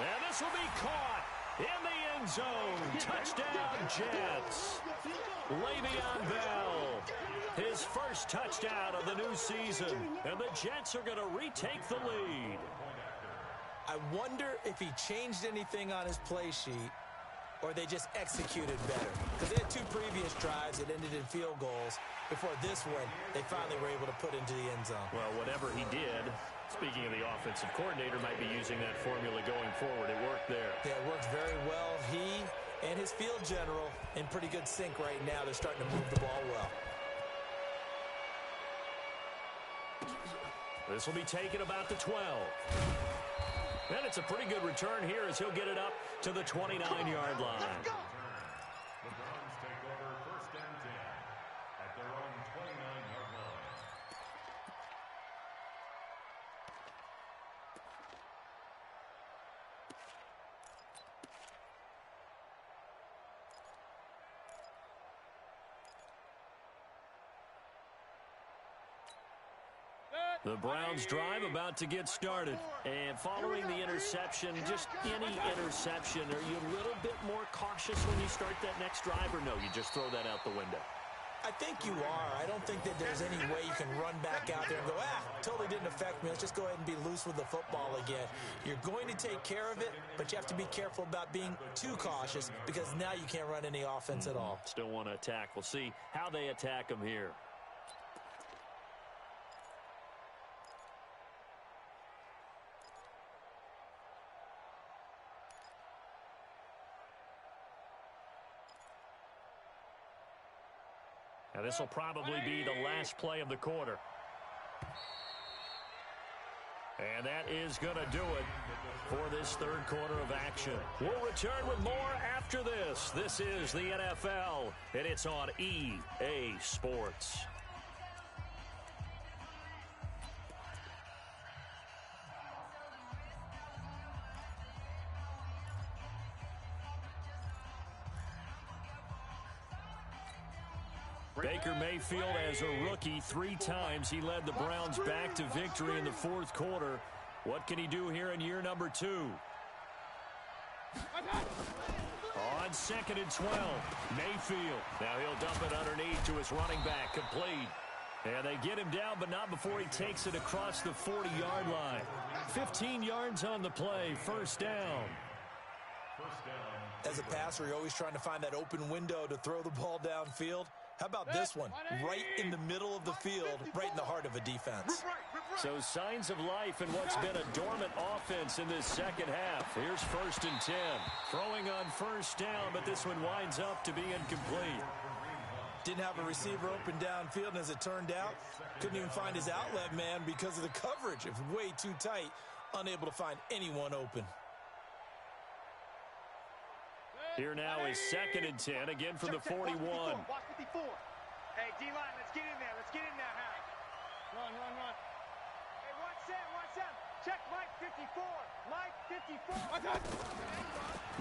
And this will be caught in the end zone. Touchdown, Jets. Le'Veon Bell, his first touchdown of the new season. And the Jets are going to retake the lead. I wonder if he changed anything on his play sheet or they just executed better. Because they had 2 previous drives that ended in field goals. Before this one, they finally were able to put into the end zone. Well, whatever he did, speaking of the offensive coordinator, might be using that formula going forward. It worked there. Yeah, it worked very well. He and his field general in pretty good sync right now. They're starting to move the ball well. This will be taken about the 12. And it's a pretty good return here as he'll get it up to the 29-yard line. The Browns take over 1st and 10 at their own The Browns drive about to get started. And following the interception, just any interception, are you a little bit more cautious when you start that next drive, or no, you just throw that out the window? I think you are. I don't think that there's any way you can run back out there and go, totally didn't affect me. Let's just go ahead and be loose with the football again. You're going to take care of it, but you have to be careful about being too cautious because now you can't run any offense at all. Still want to attack. We'll see how they attack them here. Now, this will probably be the last play of the quarter. And that is going to do it for this third quarter of action. We'll return with more after this. This is the NFL, and it's on EA Sports. Baker Mayfield, as a rookie, 3 times he led the Browns back to victory in the fourth quarter. What can he do here in year number 2? On 2nd and 12, Mayfield. Now he'll dump it underneath to his running back, complete. And they get him down, but not before he takes it across the 40-yard line. 15 yards on the play, first down. As a passer, you're always trying to find that open window to throw the ball downfield. How about this one? Right in the middle of the field, right in the heart of a defense. So signs of life in what's been a dormant offense in this second half. Here's 1st and 10. Throwing on first down, but this one winds up to be incomplete. Didn't have a receiver open downfield, and as it turned out, couldn't even find his outlet man because of the coverage. It was way too tight, unable to find anyone open. Here now is 2nd and 10, again from the 41. Watch 54. Hey, D-line, let's get in there. Let's get in there, Harry. Run. Hey, watch Sam. Check Mike 54. Mike 54.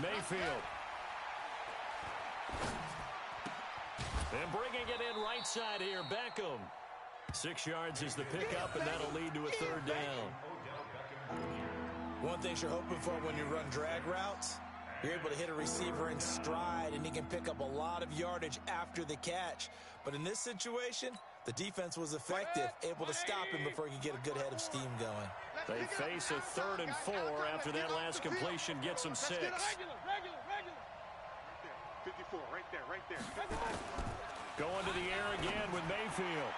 Mayfield. And bringing it in right side here, Beckham. 6 yards is the pickup, and that'll lead to a third down. One thing you're hoping for when you run drag routes, you're able to hit a receiver in stride, and he can pick up a lot of yardage after the catch. But in this situation, the defense was effective, able to stop him before he could get a good head of steam going. They face a 3rd and 4 after that last completion gets them 6. Regular. 54, right there. Going to the air again with Mayfield.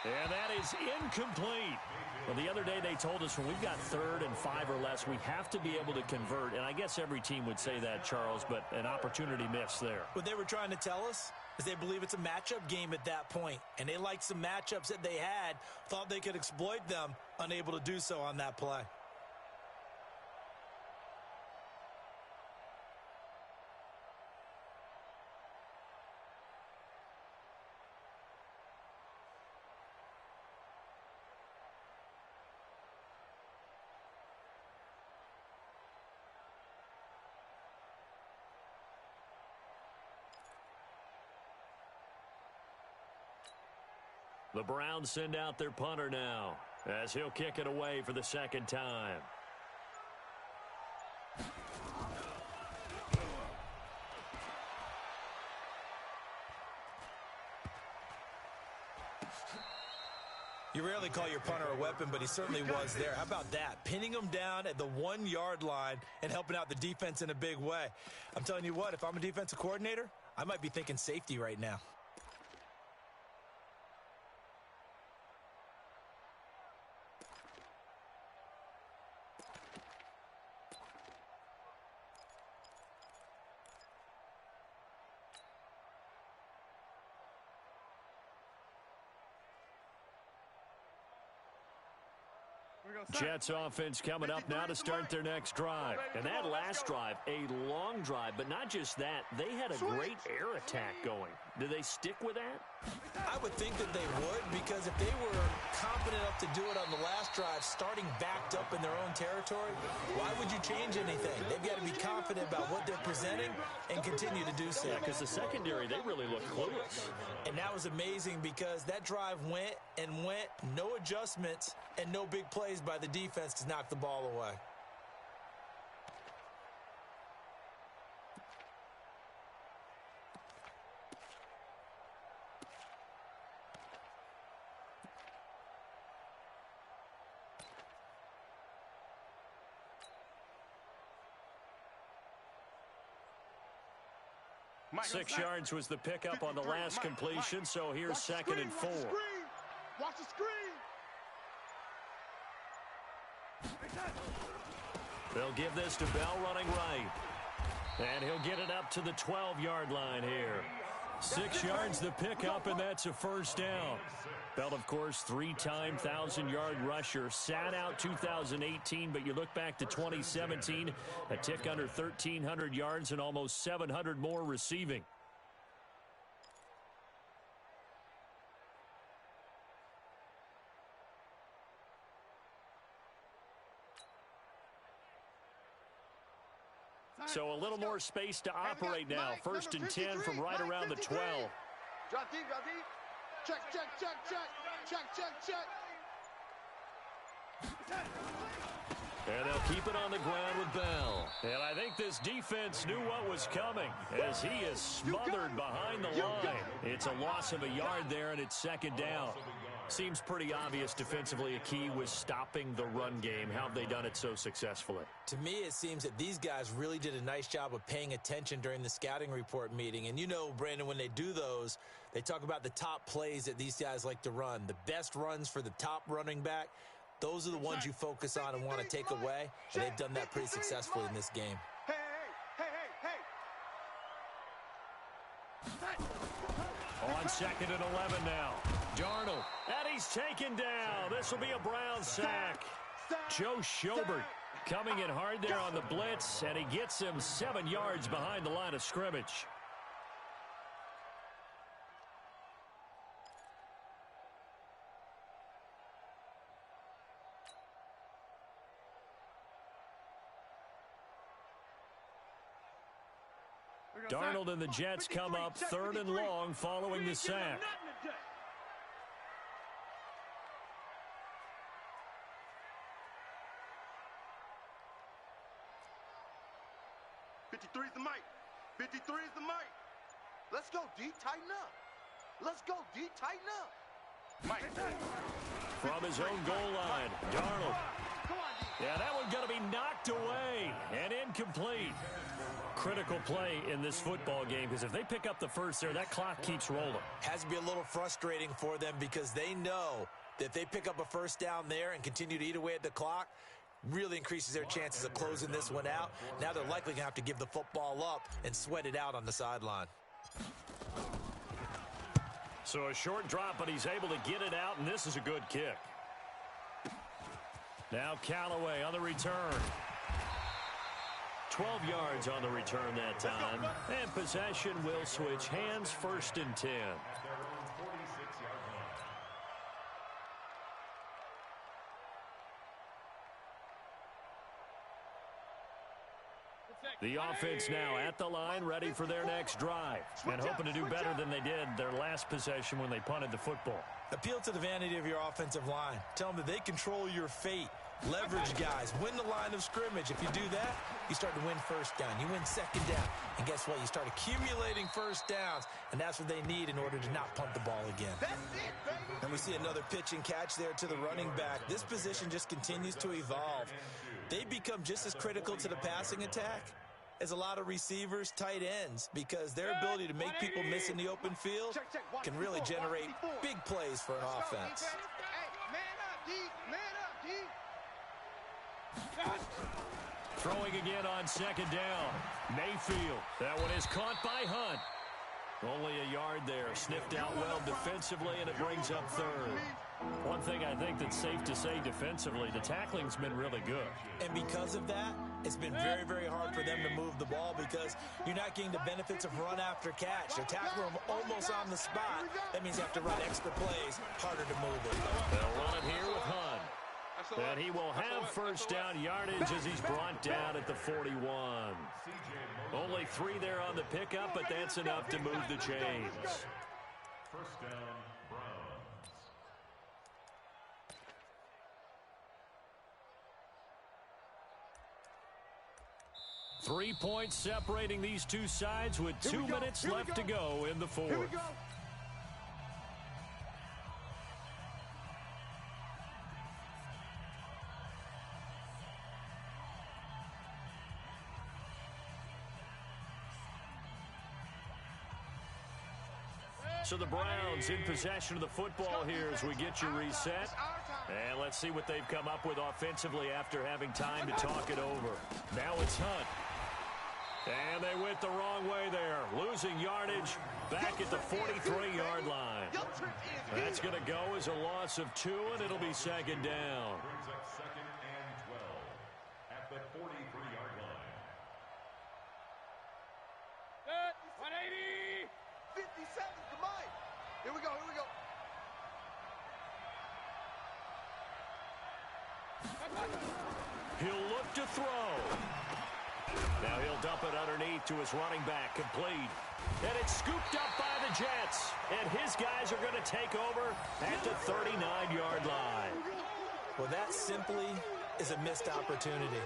And that is incomplete. Well, the other day they told us when we've got 3rd and 5 or less, we have to be able to convert. And I guess every team would say that, Charles, but an opportunity missed there. What they were trying to tell us is they believe it's a matchup game at that point. And they liked some matchups that they had, thought they could exploit them, unable to do so on that play. The Browns send out their punter now, as he'll kick it away for the 2nd time. You rarely call your punter a weapon, but he certainly was there. How about that? Pinning him down at the 1-yard line and helping out the defense in a big way. I'm telling you what, if I'm a defensive coordinator, I might be thinking safety right now. Jets offense coming up now to start their next drive. And that last drive, a long drive, but not just that. They had a great air attack going. Do they stick with that? I would think that they would, because if they were confident enough to do it on the last drive, starting backed up in their own territory, why would you change anything? They've got to be confident about what they're presenting and continue to do so. Yeah, because the secondary, they really look clueless. And that was amazing because that drive went and went, no adjustments and no big plays by the defense to knock the ball away. Mike, 6 yards was the pickup on the last completion, so here's second and 4. Watch the screen. They'll give this to Bell running right. And he'll get it up to the 12-yard line here. 6 yards the pickup, and that's a first down. Bell, of course, 3-time 1,000-yard rusher. Sat out 2018, but you look back to 2017, a tick under 1,300 yards and almost 700 more receiving. So a little more space to operate now. First and 10 from right around the 12. Drop deep, drop deep. Check, check, check, check. Check, check, check. And they'll keep it on the ground with Bell. And I think this defense knew what was coming as he is smothered behind the line. It's a loss of a yard there, and it's second down. Seems pretty obvious defensively a key was stopping the run game. How have they done it so successfully? To me, it seems that these guys really did a nice job of paying attention during the scouting report meeting. And you know, Brandon, when they do those, they talk about the top plays that these guys like to run. The best runs for the top running back, those are the ones you focus on and want to take away. And they've done that pretty successfully in this game. Hey, hey, hey, hey, hey. On second and 11 now. Darnold. And he's taken down. This will be a Brown sack. Joe Schobert coming in hard there on the blitz, and he gets him 7 yards behind the line of scrimmage. Darnold and the Jets come up third and long following the sack. 53 is the mic. 53 is the mic. Let's go, D. Tighten up. Let's go, D. Tighten up. Mike. From his own goal line, Darnold. Yeah, that one's going to be knocked away and incomplete. Critical play in this football game, because if they pick up the first there, that clock keeps rolling. Has to be a little frustrating for them because they know that if they pick up a first down there and continue to eat away at the clock, really increases their chances of closing this one out. Now they're likely going to have to give the football up and sweat it out on the sideline. So a short drop, but he's able to get it out, and this is a good kick. Now Callaway on the return. 12 yards on the return that time. And possession will switch hands, first and 10. The offense now at the line, ready for their next drive, and hoping to do better than they did their last possession when they punted the football. Appeal to the vanity of your offensive line. Tell them that they control your fate. Leverage guys. Win the line of scrimmage. If you do that, you start to win first down. You win second down. And guess what? You start accumulating first downs, and that's what they need in order to not punt the ball again. That's it, baby. And we see another pitch and catch there to the running back. This position just continues to evolve. They become just as critical to the passing attack as a lot of receivers, tight ends, because their ability to make people miss in the open field can really generate big plays for an offense. Hey, man up, D. Man up, D. Throwing again on second down. Mayfield. That one is caught by Hunt. Only a yard there. Sniffed out well defensively, and it brings up third. One thing I think that's safe to say defensively, the tackling's been really good. And because of that, It's been very, very hard for them to move the ball because you're not getting the benefits of run after catch. You're tackling them almost on the spot. That means you have to run extra plays, harder to move it. They'll run it here with Hunt. And he will have first down yardage as he's brought down at the 41. Only 3 there on the pickup, but that's enough to move the chains. First down, Browns. 3 points separating these two sides with 2 minutes left to go in the fourth. Here we go. So the Browns in possession of the football here as we get you reset. And let's see what they've come up with offensively after having time to talk it over. Now it's Hunt. And they went the wrong way there. Losing yardage back at the 43-yard line. That's going to go as a loss of 2, and it'll be second down. Brings up second and 12 at the 43-yard line. 180. 57, come on. Here we go, here we go. He'll look to throw. Now he'll dump it underneath to his running back, complete. And it's scooped up by the Jets. And his guys are going to take over at the 39-yard line. Well, that simply is a missed opportunity.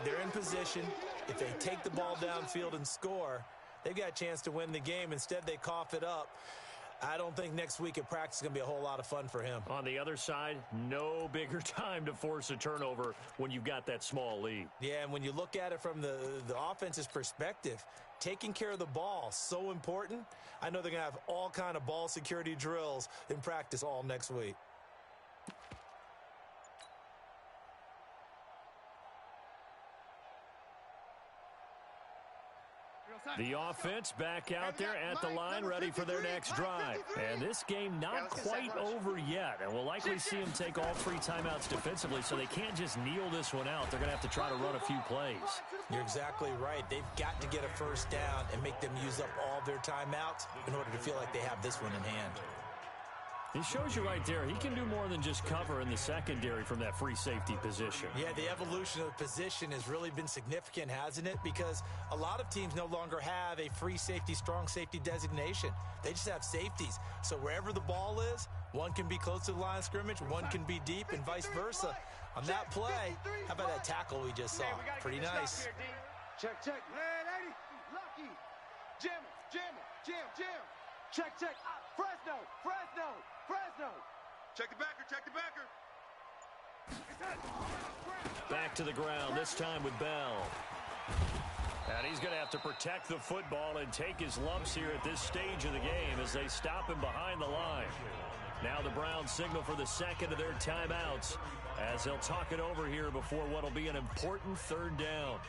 They're in position. If they take the ball downfield and score, they've got a chance to win the game. Instead, they cough it up. I don't think next week at practice is going to be a whole lot of fun for him. On the other side, no bigger time to force a turnover when you've got that small lead. Yeah, and when you look at it from the offense's perspective, taking care of the ball, so important. I know they're going to have all kind of ball security drills in practice all next week. The offense back out there at the line, ready for their next drive. And this game not quite over yet. And we'll likely see them take all 3 timeouts defensively, so they can't just kneel this one out. They're going to have to try to run a few plays. You're exactly right. They've got to get a first down and make them use up all their timeouts in order to feel like they have this one in hand. He shows you right there, he can do more than just cover in the secondary from that free safety position. Yeah, the evolution of the position has really been significant, hasn't it? Because a lot of teams no longer have a free safety, strong safety designation. They just have safeties. So wherever the ball is, one can be close to the line of scrimmage, one can be deep, and vice versa. On that play, how about that tackle we just saw? Pretty nice. Check. Man, 80. Lucky. Jam. Check. Fresno. Check the backer. Back to the ground, this time with Bell. And he's going to have to protect the football and take his lumps here at this stage of the game as they stop him behind the line. Now the Browns signal for the second of their timeouts as they'll talk it over here before what will be an important third down.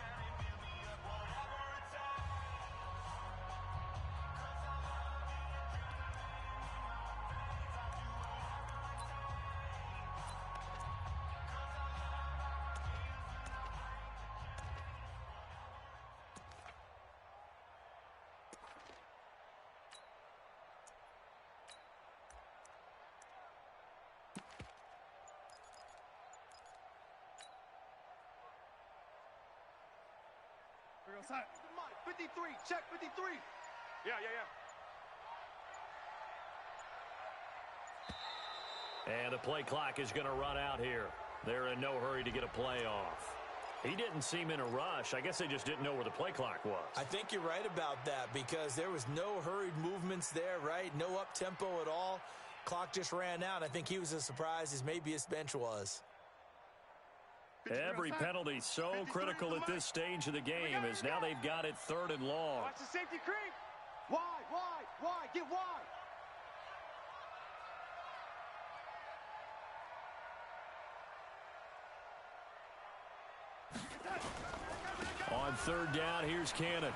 We're going to sign. 53. Check 53. Yeah. And the play clock is going to run out here. They're in no hurry to get a play off. He didn't seem in a rush. I guess they just didn't know where the play clock was. I think you're right about that because there was no hurried movements there, right? No up-tempo at all. Clock just ran out. I think he was as surprised as maybe his bench was. Every penalty so critical at this stage of the game as now they've got it 3rd and long. Watch the safety creep. Wide. Get wide. On 3rd down, here's Cannon.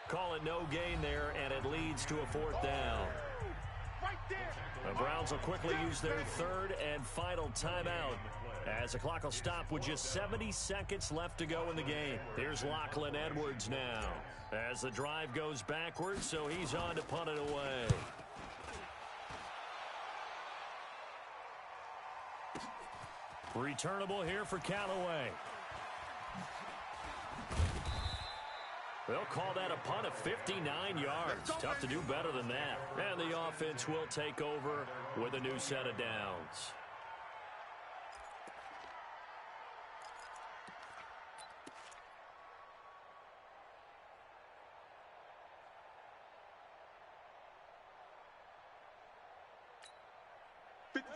Call it no gain there, and it leads to a 4th down. Right there. The Browns will quickly use their 3rd and final timeout as the clock will stop with just 70 seconds left to go in the game. Here's Lachlan Edwards now as the drive goes backwards, so he's on to punt it away. Returnable here for Callaway. They'll call that a punt of 59 yards. Tough to do better than that. And the offense will take over with a new set of downs.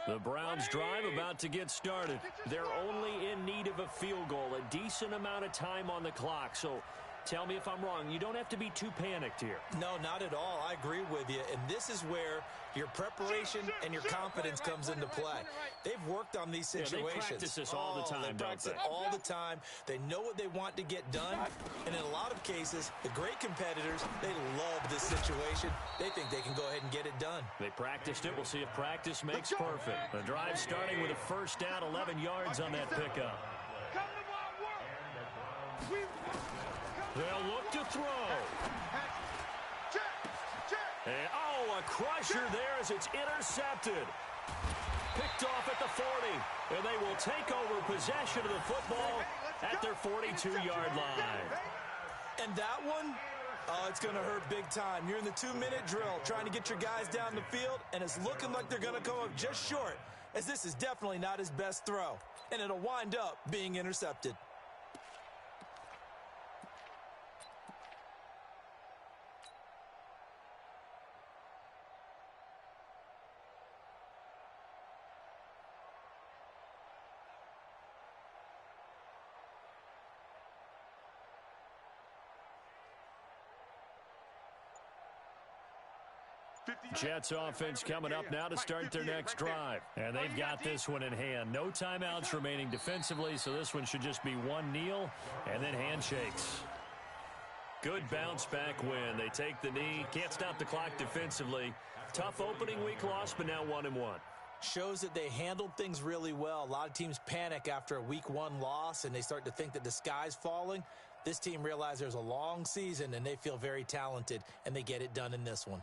The Browns drive about to get started. They're only in need of a field goal, a decent amount of time on the clock. So tell me if I'm wrong. You don't have to be too panicked here. No, not at all. I agree with you. And this is where your preparation and your confidence comes into play. They've worked on these situations. They practice this all the time, They practice it all the time. They know what they want to get done. And in a lot of cases, the great competitors, they love this situation. They think they can go ahead and get it done. They practiced it. We'll see if practice makes perfect. The drive starting with a first down, 11 yards on that pickup. They'll look to throw. And, a crusher there as it's intercepted. Picked off at the 40. And they will take over possession of the football at their 42-yard line. And that one, it's going to hurt big time. You're in the 2-minute drill trying to get your guys down the field, and it's looking like they're going to come up just short, as this is definitely not his best throw. And it'll wind up being intercepted. Jets offense coming up now to start their next drive. And they've got this one in hand. No timeouts remaining defensively, so this one should just be one kneel and then handshakes. Good bounce back win. They take the knee. Can't stop the clock defensively. Tough opening week loss, but now 1-1. Shows that they handled things really well. A lot of teams panic after a week 1 loss, and they start to think that the sky's falling. This team realizes there's a long season, and they feel very talented, and they get it done in this one.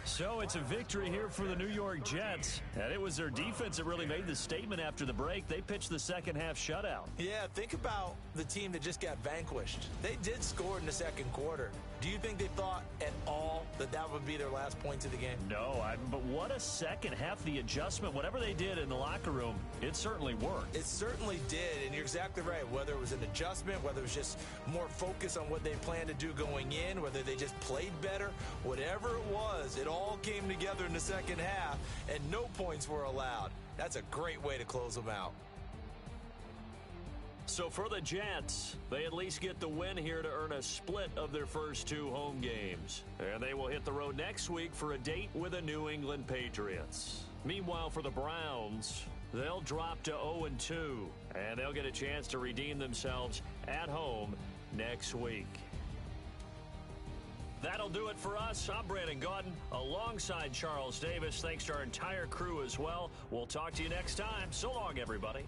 So it's a victory here for the New York Jets. And it was their defense that really made the statement after the break. They pitched the second half shutout. Yeah, think about the team that just got vanquished. They did score in the second quarter. Do you think they thought at all that that would be their last points of the game? No, but what a second half. The adjustment, whatever they did in the locker room, it certainly worked. It certainly did, and you're exactly right. Whether it was an adjustment, whether it was just more focus on what they planned to do going in, whether they just played better, whatever it was, it all came together in the second half, and no points were allowed. That's a great way to close them out. So for the Jets, they at least get the win here to earn a split of their first 2 home games. And they will hit the road next week for a date with the New England Patriots. Meanwhile, for the Browns, they'll drop to 0-2, and they'll get a chance to redeem themselves at home next week. That'll do it for us. I'm Brandon Gaudin alongside Charles Davis. Thanks to our entire crew as well. We'll talk to you next time. So long, everybody.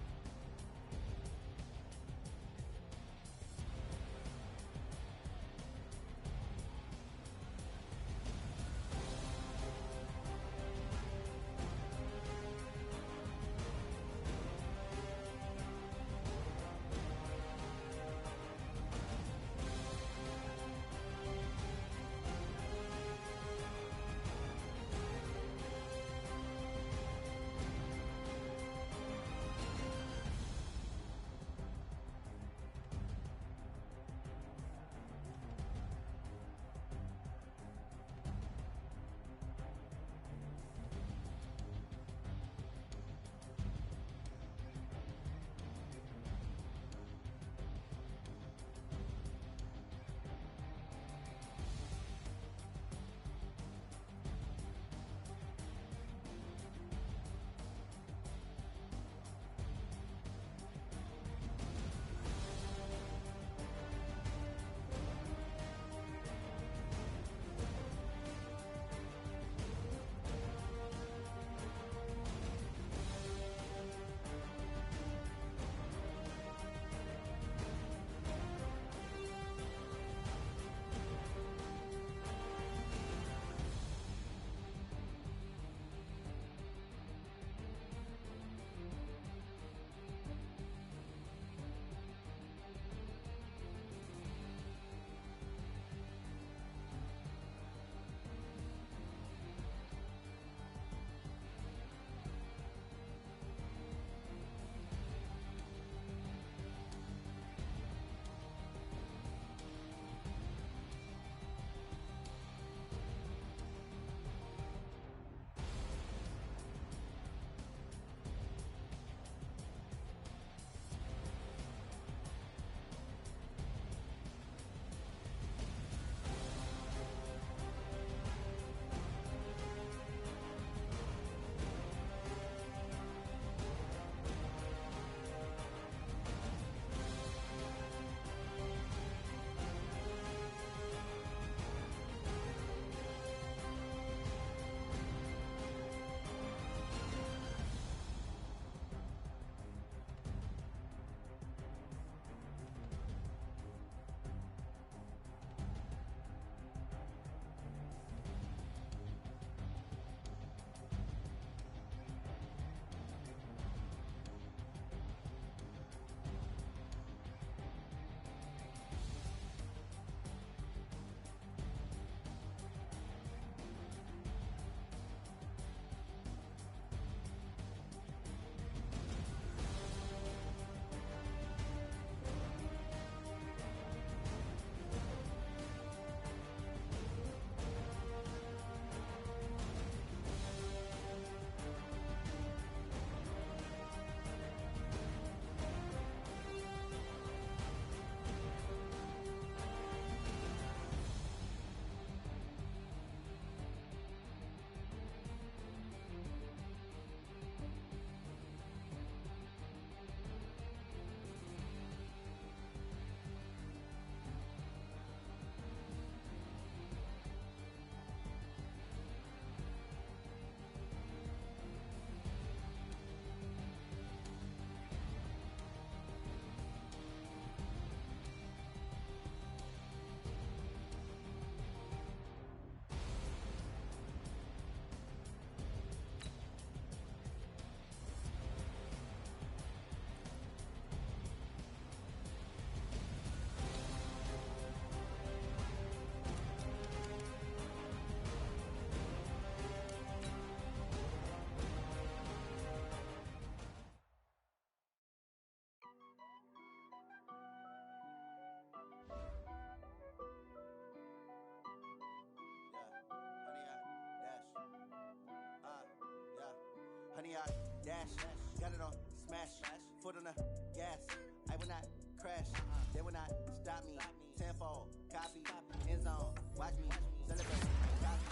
dash. Got it on smash. Foot on the gas. I will not crash. They will not stop me. Tenfold, copy, end zone. Watch me celebrate. Copy.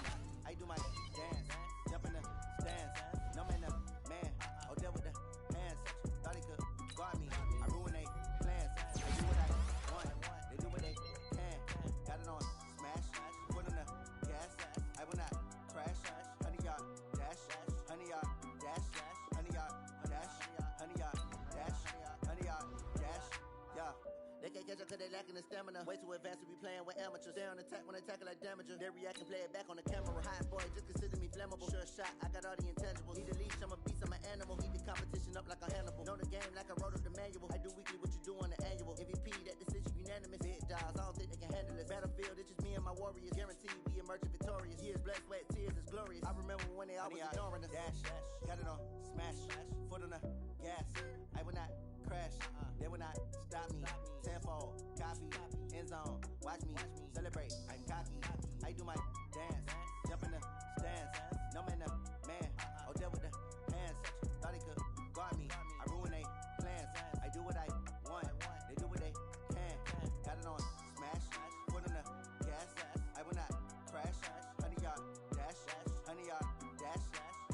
I do my dance. Jump in the stands. No man, the man. Oh, there with the hands. Thought he could guard me. I ruin they plans. They do what I want. They do what they can. Got it on smash. Foot on the gas. I will not crash. 100-yard dash. 100-yard dash. 100-yard dash. 100-yard dash. 100-yard dash. Yeah. They can't catch up cause they lacking the stamina. Way too advanced to be playing with amateurs. Stay on attack when they tackle like damager. They react and play it back on the camera. Hot boy, just consider me flammable. Sure shot, I got all the intangibles. Need a leash, I'm a beast, I'm an animal. Heat the competition up like a Hannibal. Know the game like I wrote up the manual. I do weekly what you do on the annual. MVP, that decision unanimous. Big dogs, I don't think they can handle this. Battlefield, it's just me and my warriors. Guaranteed we emerging victorious. Years, blood, sweat, tears, it's glorious. I remember when they always ignoring us. Dash, got it on smash. Foot on the gas. I will not crash. They will not stop me. Tenfold, copy, end zone. Watch me celebrate. I'm cocky. I do my dance. Jump in the stands. No man, the man. Oh, there with the hands. Thought he could guard me. I ruin they plans. I do what I want. They do what they can. Got it on smash. Foot on the gas. I will not crash. 100-yard dash. 100-yard dash.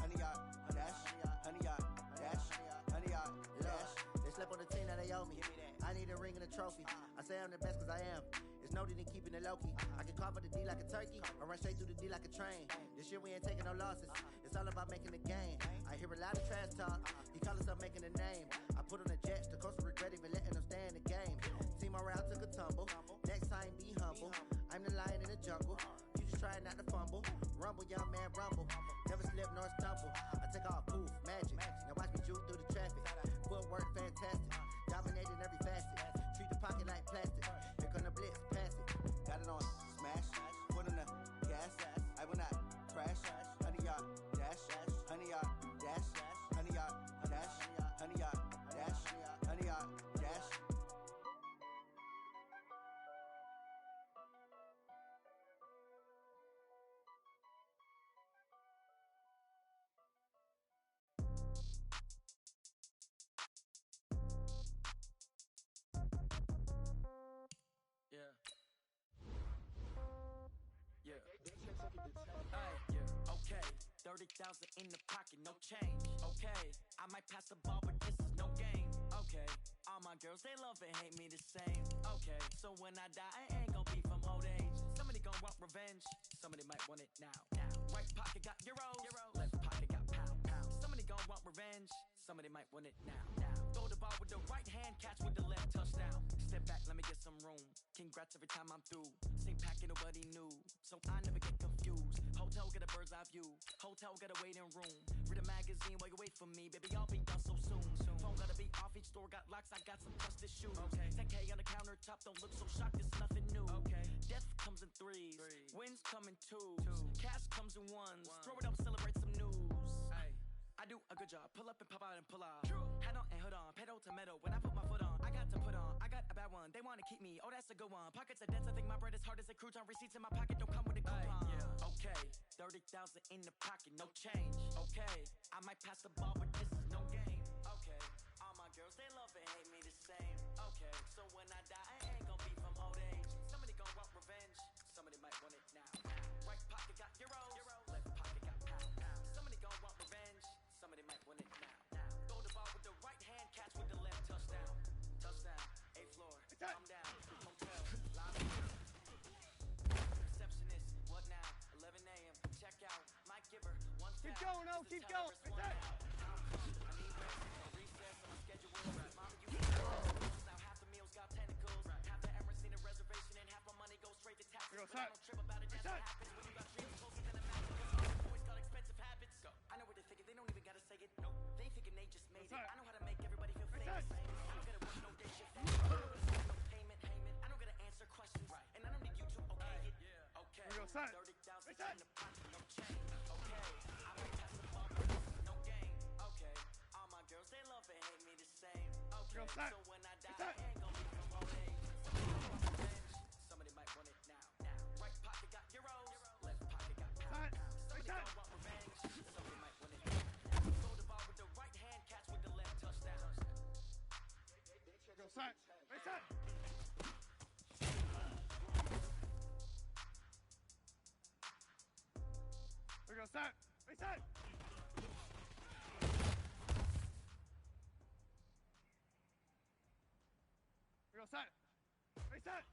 100-yard dash. 100-yard dash. 100-yard dash. They slept on the team that they owe me. I need a ring and a trophy. I say I'm the best cause I am. It's noted in keeping it low-key. I can carve up the D like a turkey or run straight through the D like a train. This year we ain't taking no losses. It's all about making the game. I hear a lot of trash talk. He call himself making a name. I put on the Jets. The coach will regret even letting them stay in the game. Team morale took a tumble. Next time be humble. I'm the lion in the jungle. You just try not to fumble. Rumble, young man, rumble. Never slip nor stumble. I take off, poof, magic. Now watch me juke through the traffic. Footwork fantastic. Dominating every facet. Treat the pocket like plastic. Here come the blitz, pass it. Got it on smash. Foot on the gas. I will not crash. 100-yard dash. 100-yard dash. 100-yard dash. 100-yard dash. 100-yard dash. Yeah. Hey, yeah. Okay. 30,000 in the pocket, no change. Okay. I might pass the ball, but this is no game. Okay. All my girls, they love and hate me the same. Okay. So when I die, I ain't gonna be from old age. Somebody gon' want revenge. Somebody might want it now. Right pocket got euros. Left pocket got pound. Somebody gon' want revenge. Somebody might want it now. Throw the ball with the right hand, catch with the left, touchdown. Step back, let me get some room. Congrats every time I'm through. Same packet, nobody knew. So I never get confused. Hotel get a bird's eye view. Hotel get a waiting room. Read a magazine while you wait for me. Baby, I'll be done so soon. Phone gotta be off, each store got locks. I got some trusted shoes. 10K on the countertop, don't look so shocked, it's nothing new. Death comes in threes. Wins come in twos. Cash comes in ones. Throw it up, celebrate some news. I do a good job. Pull up and pop out and pull out. Head on and hood on. Pedal to metal. When I put my foot on, I got to put on. I got a bad one. They want to keep me. Oh, that's a good one. Pockets are dense. I think my bread is hard as a crouton. Receipts in my pocket don't come with a coupon. Okay. 30,000 in the pocket. No change. Okay. I might pass the ball, but this is no game. Okay. All my girls, they love and hate me the same. Okay. So when I die, I ain't gonna be from old age. Somebody gon' want revenge. Somebody might want it now. Right pocket got euros. Left pocket got pound. Somebody gon' want revenge. Somebody might want it now. Throw the ball with the right hand, catch with the left, touchdown. Touchdown, 8th floor, calm down. Hotel, lobby. Receptionist, what now? 11 a.m., check out. Mike Giver, one foul. Keep going, oh, keep going. I need rest, no recess on my schedule. Mama, you get now half the meals got tentacles. Half the Emirates need a reservation and half my money goes straight to taxes. But I don't trip about it, that's what happens when you got dreams closer than a mountain. Boys got expensive habits. I know what they're thinking, they don't even gotta say it. Nope. They thinking they just made it. I know how to make everybody feel famous. I don't gotta work no day shift. No payment. I don't gotta answer questions. And I don't need you to okay it. Okay. 30,000 in the pocket, no change. Okay. I might pass the ball, but this is no game. Okay. All my girls, they love and hate me the same. Okay. So when I die, I ain't gonna be from old age. Somebody might want it now. Right pocket got euros. Left pocket got pound. Somebody gon' want revenge. Somebody might want it now. Throw the ball with the right hand, Reset. We go set. Reset.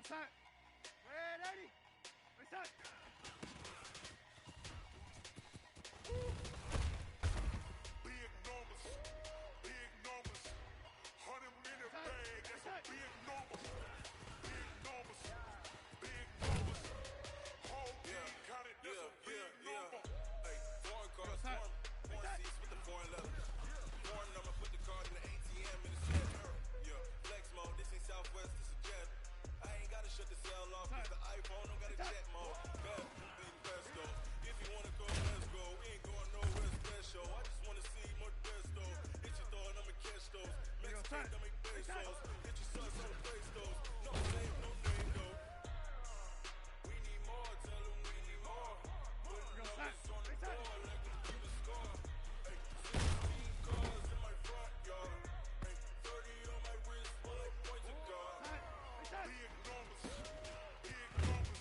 Set. Ready. Reset. Big numbers, shut the cell off. Cause the iPhone don't got a jet mode. Bad, big pesto. If you wanna go, let's go. We ain't going nowhere special. I just wanna see more pesto. Hit your thought, I'ma catch those. Mexican, don't make pesos. Hit your sauce, I'ma place those. No name, no name, though. We need more, tell them we need more. Put numbers on the board, let them keep a score. Hey, 16 cars in my front yard. Hey, 30 on my wrist, while I point to God. Big numbers, big numbers.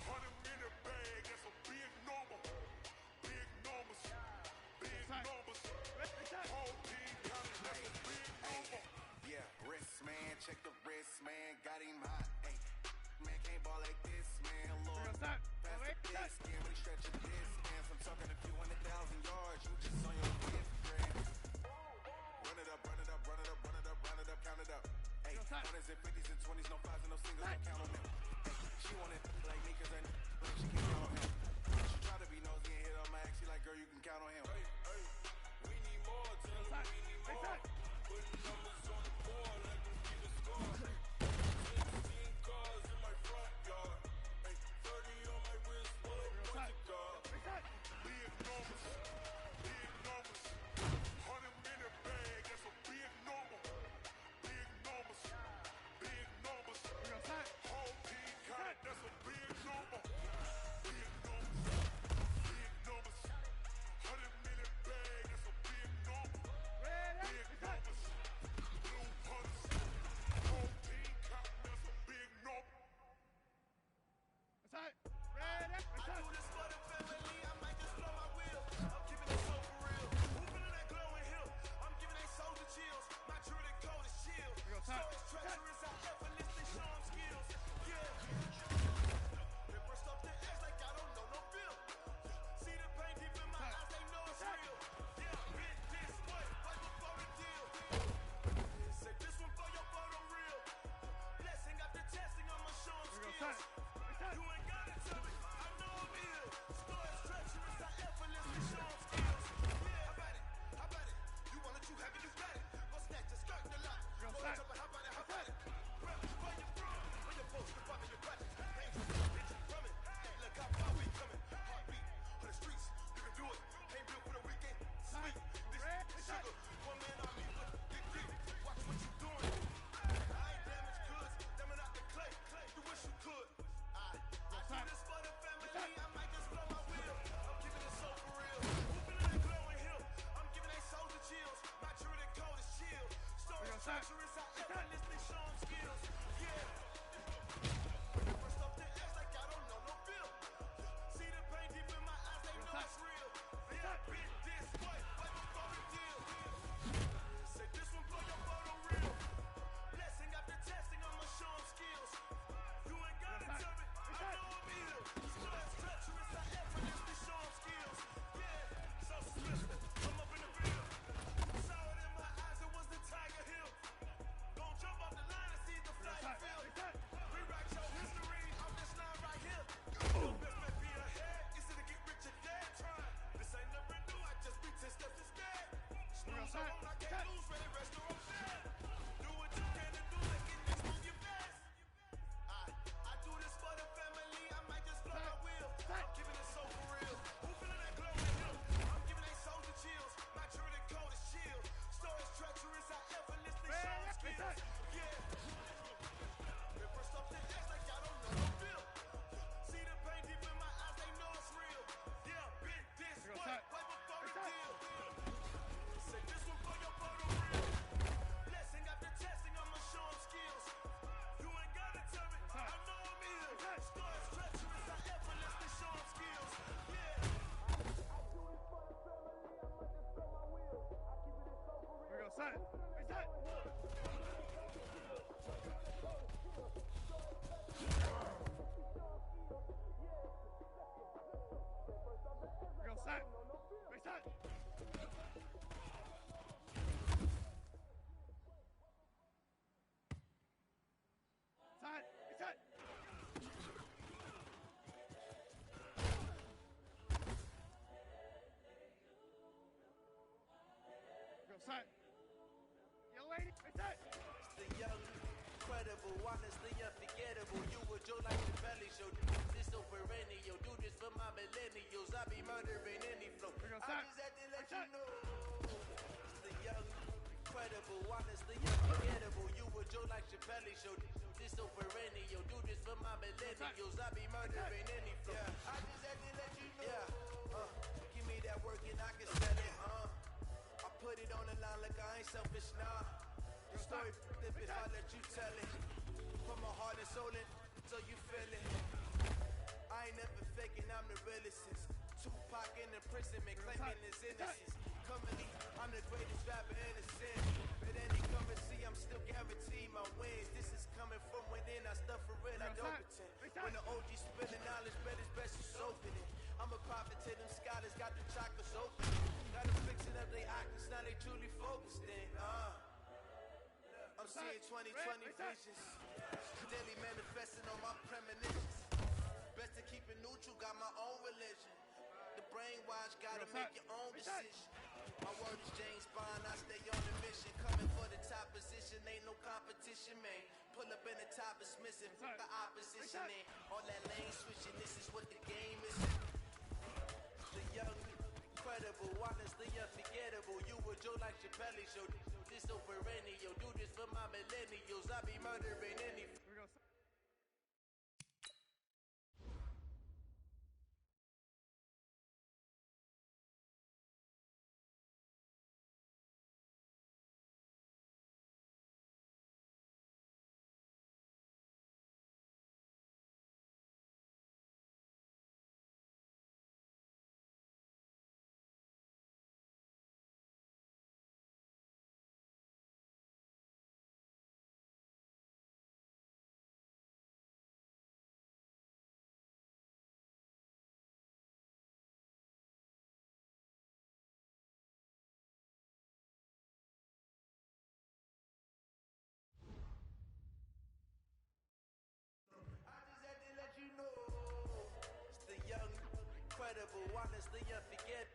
100 in a bag, that's a big number. Big numbers, big numbers. Whole team counting, that's a big number. Yeah, wrist man, check the wrist man, got him hot. Ay, man can't ball like this, man. Lord, pass the dick skin, when he stretch your distance. I'm talking a few 100,000 yards, you just on your fifth grade. Run it up, run it up, run it up, run it up, run it up, count it up. Ay, 100s and 50s and 20s, no 5s and no singles, don't count on them. Ay, she want it like me, cause like she can't count on him. She try to be nosy and hit on my ex, she like, girl, you can count on him. Hey, hey, we need more, tell them we need more. Put numbers on the board, let them keep a score. 16 cars in my front yard. Hey, 30 on my wrist, while I point to God. Big numbers, big numbers. 100 in a bag, that's a big number. Big numbers, big numbers. Whole team counted, that's a big number. Big numbers, big numbers. 100 in a bag, that's a big number. Big numbers, blue hunters. Whole team counting, that's a big number. I do this for the family, I might just blow my wheel. I'm keeping it so for real. Who feeling that glowing hill? I'm giving they soldier chills. My Jordan code is chill. Stories treacherous, I effortlessly show them skills. Yeah. They burst off the edge like I don't know no feel. See the pain deep in my eyes, they know it's real. Yeah, been this way, right before the deal. Say this one for your photo real. Blessing after testing, I'ma show them skills. You ain't gotta tell me, I know I'm ill. Stories treacherous, I effortlessly show them skills. Yeah, how about it? How about it? You want it, you have it, you got it. Go snatch the skirt, the lot. Go jump, how about it? How about it? Grab it, where you from? Where you post, the pop in your body. Hey, bitch, you coming? Hey, look how far we coming. Heartbeat on the streets, you can do it. Ain't built for the weekend. Sweet, this sugar. One man on me with big deep. Watch what you doing. I ain't damaged goods, damn out the clay. You wish you could. I do this for the family, I might just blow my wheel. I'm keeping it so for real. Who feeling that glowing hill? I'm giving they soldier chills. My Jordan code is chill. Stories treacherous, I effortlessly show them skills. Yeah. They burst off the edge like I don't know no feel. See the pain deep in my eyes, they know it's real. Yeah, been this way, right before the deal. Say this one for your photo real. Blessing after testing, I'ma show them skills. You ain't gotta tell me, I know I'm ill. Stories treacherous, I effortlessly show them skills. Yeah, so suspicious, I'm up in the field. Saw it in my eyes, it was the Tiger Hill. Don't jump off the line and see the flying field. Rewrite your history, I'm this line right here. Your best may be ahead, easy to get rich or dead trying. This ain't nothing new, I just be 10 steps instead. Snooze on, I can't lose, ready, rest or I'm dead. Do what you can and do, make it next move your best. I do this for the family, I might just blow my wheel. I'm keeping it so for real. Who feeling that glowing hill? I'm giving they soldier chills. My Jordan code is chill. Stories treacherous, I effortlessly show them skills. Yeah. They burst off the edge like I don't know no feel. See the pain deep in my eyes, they know it's real. Yeah, been this way, right before the deal. Say this one for your photo real. Blessing after testing, I'ma show them skills. You ain't gotta tell me, I know I'm ill. Stories treacherous, I effortlessly show them skills. Yeah. I do this for the family, I might just blow my wheel. I keep it so for real. Here we go, son. Hey, son. Here we go, son. Hey, son. Son. Hey, son. Yo, son. Yo, lady. Hey, son. The young predator. incredible, honestly unforgettable. You were Joe like the belly show. This so perennial, do this for my millennials. I be murdering any flow. I just had to let you know. It's the young, incredible, honestly unforgettable. You were Joe like the belly show. This so perennial, do this for my millennials. I be murdering any flow. I just had to let you know. Give me that work and I can sell it. I put it on the line like I ain't selfish, nah. The story flip if I let you tell it. Put my heart and soul in, so you feel it. I ain't never faking, I'm the realest. Tupac in imprisonment, claiming his innocence. Commonly, I'm the greatest rapper in the sin. But any currency, I'm still guaranteed my wins. This is coming from within, I stuff for real, I don't pretend. When the OG spilling knowledge, bet it's best you soak in it. I'm a prophet to them scholars, got the chakras open. Got them fixing up they octaves, now they truly focused in. I'm seeing 2020 visions, daily manifesting on my premonitions. Best to keep it neutral, got my own religion. The brainwash, gotta make your own decision. My word is James Bond, I stay on the mission. Coming for the top position, ain't no competition, man. Pull up in the top is missing, the opposition ain't. All that lane switching, this is what the game is. The young, incredible, honestly unforgettable. You were Joe like your belly show. This so perennial, do this for my millennials. I be murdering any. Incredible, honestly unforgettable.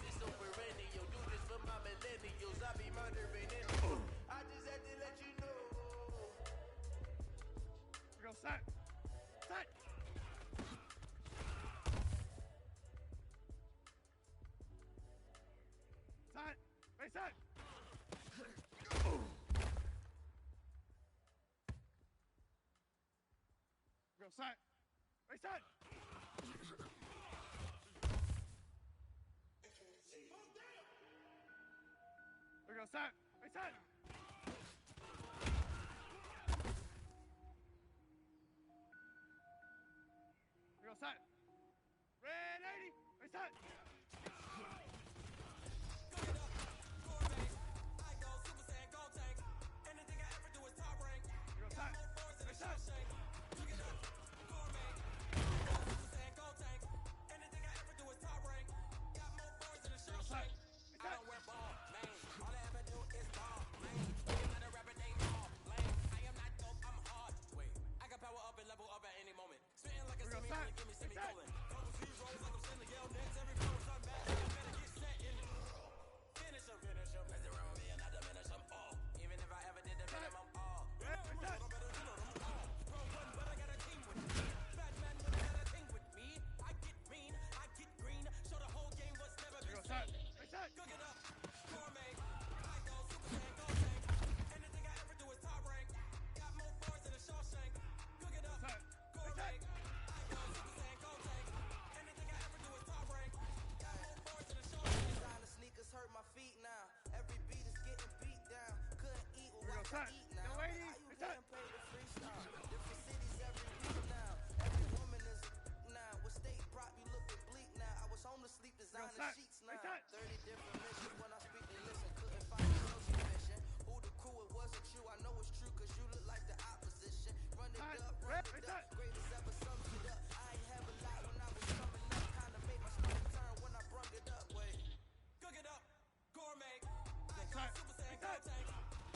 This so perennial, do this for my millennials. I be murdering it. I just had to let you know. We go set. Set. Set. Hey, set. We go set. Hey, set. set. Reset. Real set. Red 80. Reset. Real set. Reset. I don't wear ball, man. All I ever do is ball, man. I'm not a rapper, they all lame. I am not dope, I'm hard. Wait, I can power up and level up at any moment. Spitting like a semi-colon, give me semi-colon. Double C's rolls like I'm sending yell next. Every flow I'm back, I better get set in. Finish them. Mess around with me and I diminish them all. Even if I ever did the minimum all. You know I'm better than them all. Pro one, but I got a team with me. Batman, but I got a team with me. I get mean, I get green. Show the whole game what's never been seen. Cook it up, gourmet. I go Super Saiyan, go tank. Anything I ever do is top rank. Got more bars than a Shawshank. Cook it up, gourmet. I go Super Saiyan, go tank. Anything I ever do is top rank. Got more bars than a Shawshank. Designer sneakers hurt my feet now. Every beat is getting beat down. Couldn't eat what I can eat now. How you getting paid to freestyle? Different cities every week now. Every woman is now. With state prop, you looking bleak now. I was home to sleep, designer sheets now. 30 different missions when I speak to listen. Couldn't find no submission. Who the crew, it wasn't you. I know it's true, cause you look like the opposition. Run it up, greatest ever sums it up. I ain't have a lot when I was coming up. Kinda made my stomach turn when I brung it up. Wait. Cook it up, gourmet. I go Super Saiyan, go tank.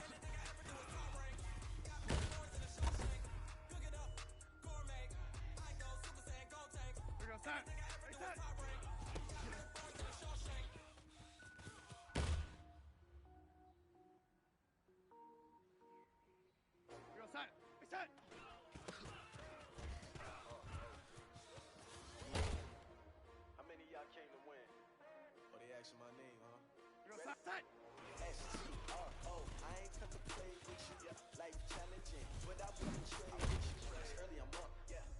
Anything I ever do is top rank. Got more bars than a Shawshank. Cook it up, gourmet. I go Super Saiyan, go tank. Anything I ever do is top rank. Got more bars than a Shawshank. Real set. Reset. How many of y'all came to win? Oh, they asking my name, huh? Real set. S-T-R-O, I ain't come to play with you. Life challenging, but I wouldn't trade with you. Early I'm up,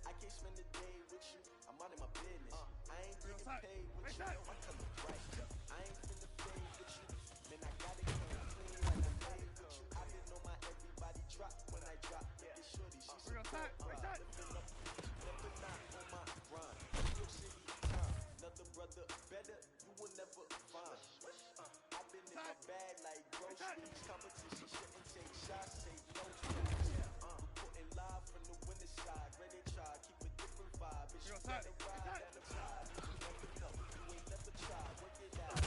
I can't spend the day with you. I'm out of my business. I ain't getting paid with you. My color bright. I ain't finna fade with you. Man, I got it clean like I made with you. I been on my everybody drop when I drop. Get shorty, she's so good. Living up, never not on my run. New city time, another brother better. You will never find. I've been in my bag like groceries. Competition shouldn't take shots, take no reporting live from the winning side. Ready try, keep a different vibe. It's you gotta ride down the side. You never know, you ain't never tried. Work it out.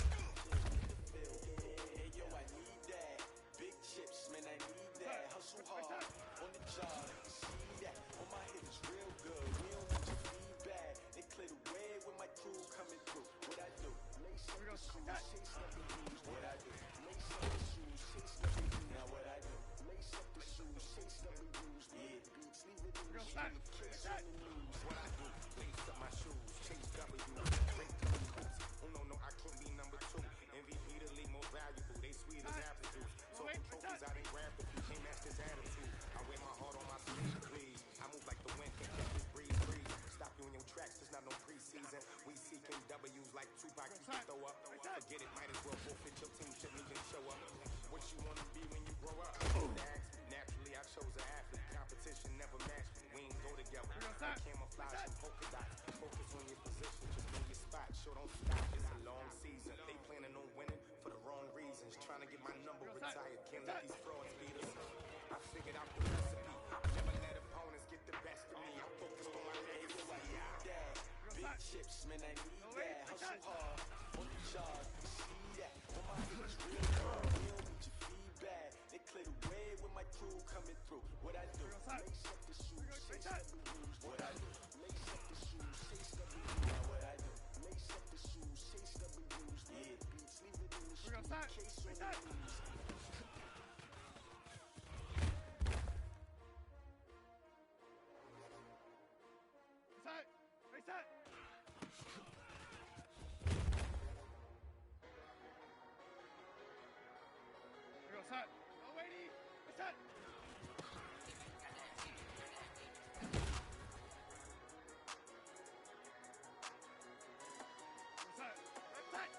Hey yo, I need that. Big chips, man, I need that. Hustle hard on the job. See that? On my hit is real good. We don't want your feedback. They clear the way when my crew coming through. What I do? Lace up the shoes, chase up the blues. What I do? Lace up the shoes, chase up the blues. Now what I do? Lace up the shoes, chase up the blues. Yeah, beats, leave it in the shoes. Case on the news. What I do? Lace up my shoes, chase W. Break through hoops. Oh no, I can't be number 2. MVP the league more valuable. They sweet as apple juice. Talking trophies, I didn't grab the few. Can't match this attitude. I wear my heart on my sleeve, please. I move like the wind, can't catch this breeze. Stop you in your tracks, there's not no preseason. We seeking W's like Tupac used to throw up. Forget it, might as well forfeit. Your team shouldn't even show up. What you wanna be when you grow up? Naturally, I chose an athlete. Competition never matched me. We ain't go together. I camouflage and polka dots. Focus on your position, just know your spot. Sure, don't stop. It's a long season. They planning on winning for the wrong reasons. Trying to get my number retired. Can't let these frauds beat us. I figured out the recipe. Never let opponents get the best of me. I focus on my legacy. Big chips, man, I need that. Hustle hard on the job. You see that? On my hit is real good. We don't need your feedback. They clear the way when my crew coming through. What I do? Lace up the shoes, chase up the blues. What I do? Lace up the shoes, chase up the blues. Now what I do? Lace up the shoes, chase up the blues. Yeah, beats, leave it in the shoes. Case on the news. Reset. Real set. Oh, 80. Reset. Reset. Reset.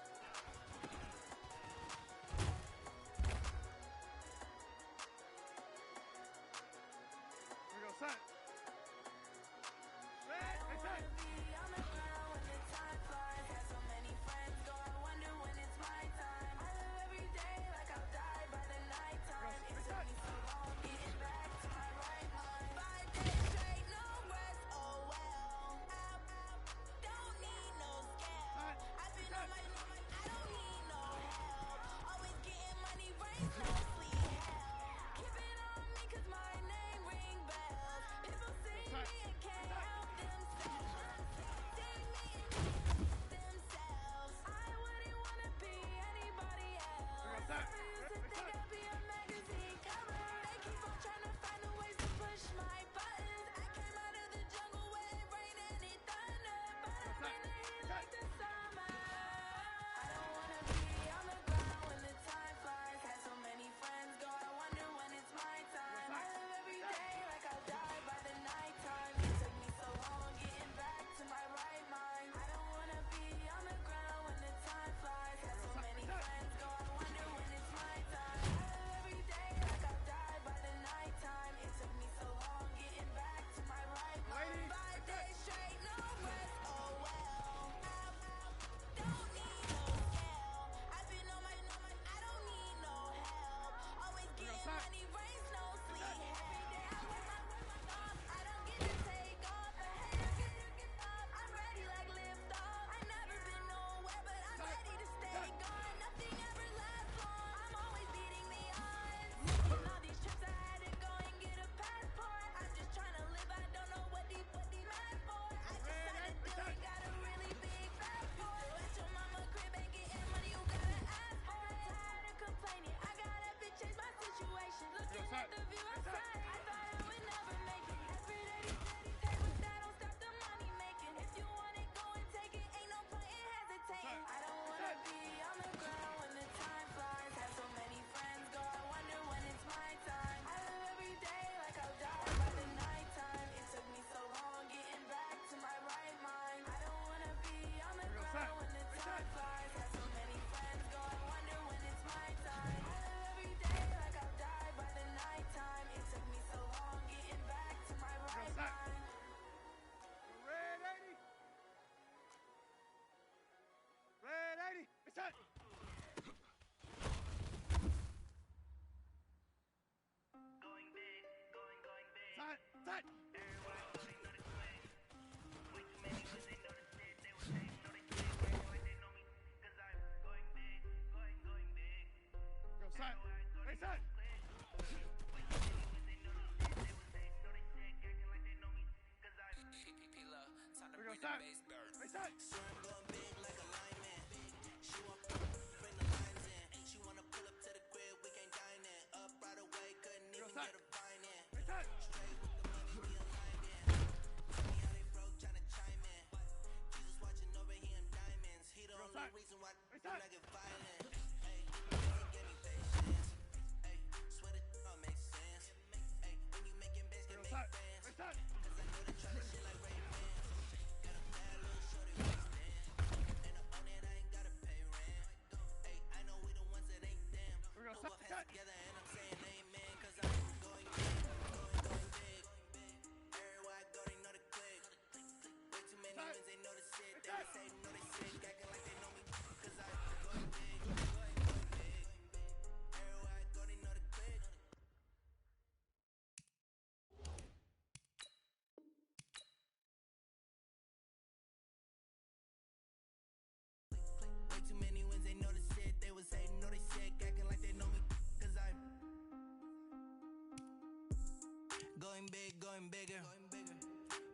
Going bigger.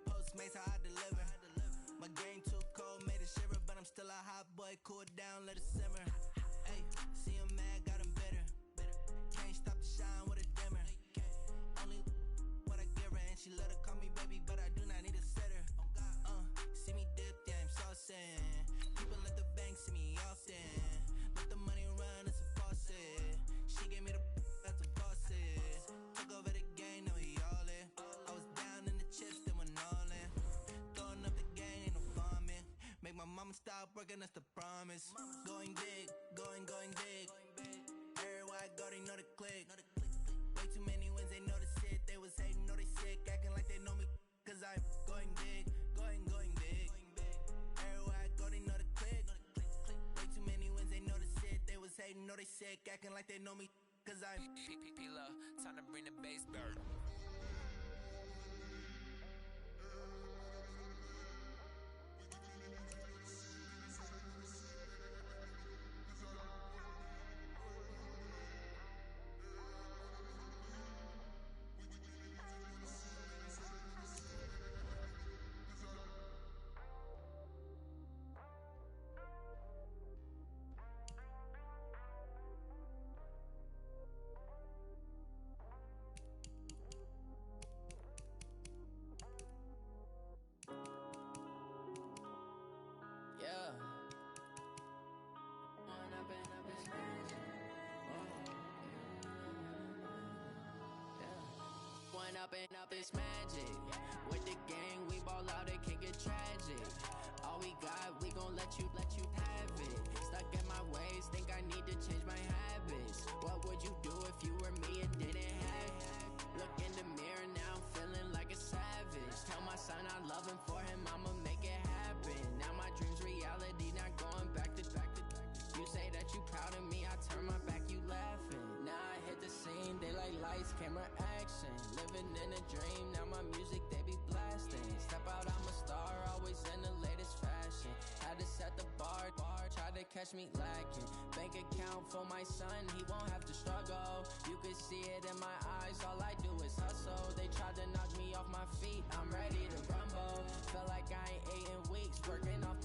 Postmates how I deliver. My game too cold, made it shiver, but I'm still a hot boy. Cool it down, let it simmer. Hey, see him mad, got him bitter. Can't stop the shine with a dimmer. Only what I give her, and she let her call me baby, but I do not need a sitter. See me dip, yeah, I'm saucing. People at the bank see me often. Let the money run, it's a faucet. She gave me the that's a faucet. Took over the game, now we all in. I was down in the chips, then went all in. Throwing up the game, ain't no farming. Make my mama stop working, that's the promise. Going big, going big. Everywhere I go, they know the click. Way too many wins, they know the shit. They was hating, know they sick, acting like sick, acting like they know me, cause I'm P-P-P-Love, time to bring the bass bird. Yeah. One up and up is magic. With the gang, we ball out, it can get tragic. All we got, we gon' let you have it. Stuck in my ways, think I need to change my habits. What would you do if you were me and didn't have it? Look in the mirror now, I'm feeling like a savage. Tell my son I love him, for him I'ma make it happen. Now my dream's reality, not going back to. You say that you proud of me, I turn my back, you laughing. Now I hit the scene, they like lights, camera, action. Living in a dream, now my music, they be blasting. Step out, I'm a star, always in the latest fashion. Had to set the bar, try to catch me lacking. Bank account for my son, he won't have to struggle. You could see it in my eyes, all I do is hustle. They tried to knock me off my feet, I'm ready to rumble. Feel like I ain't ate in weeks, working off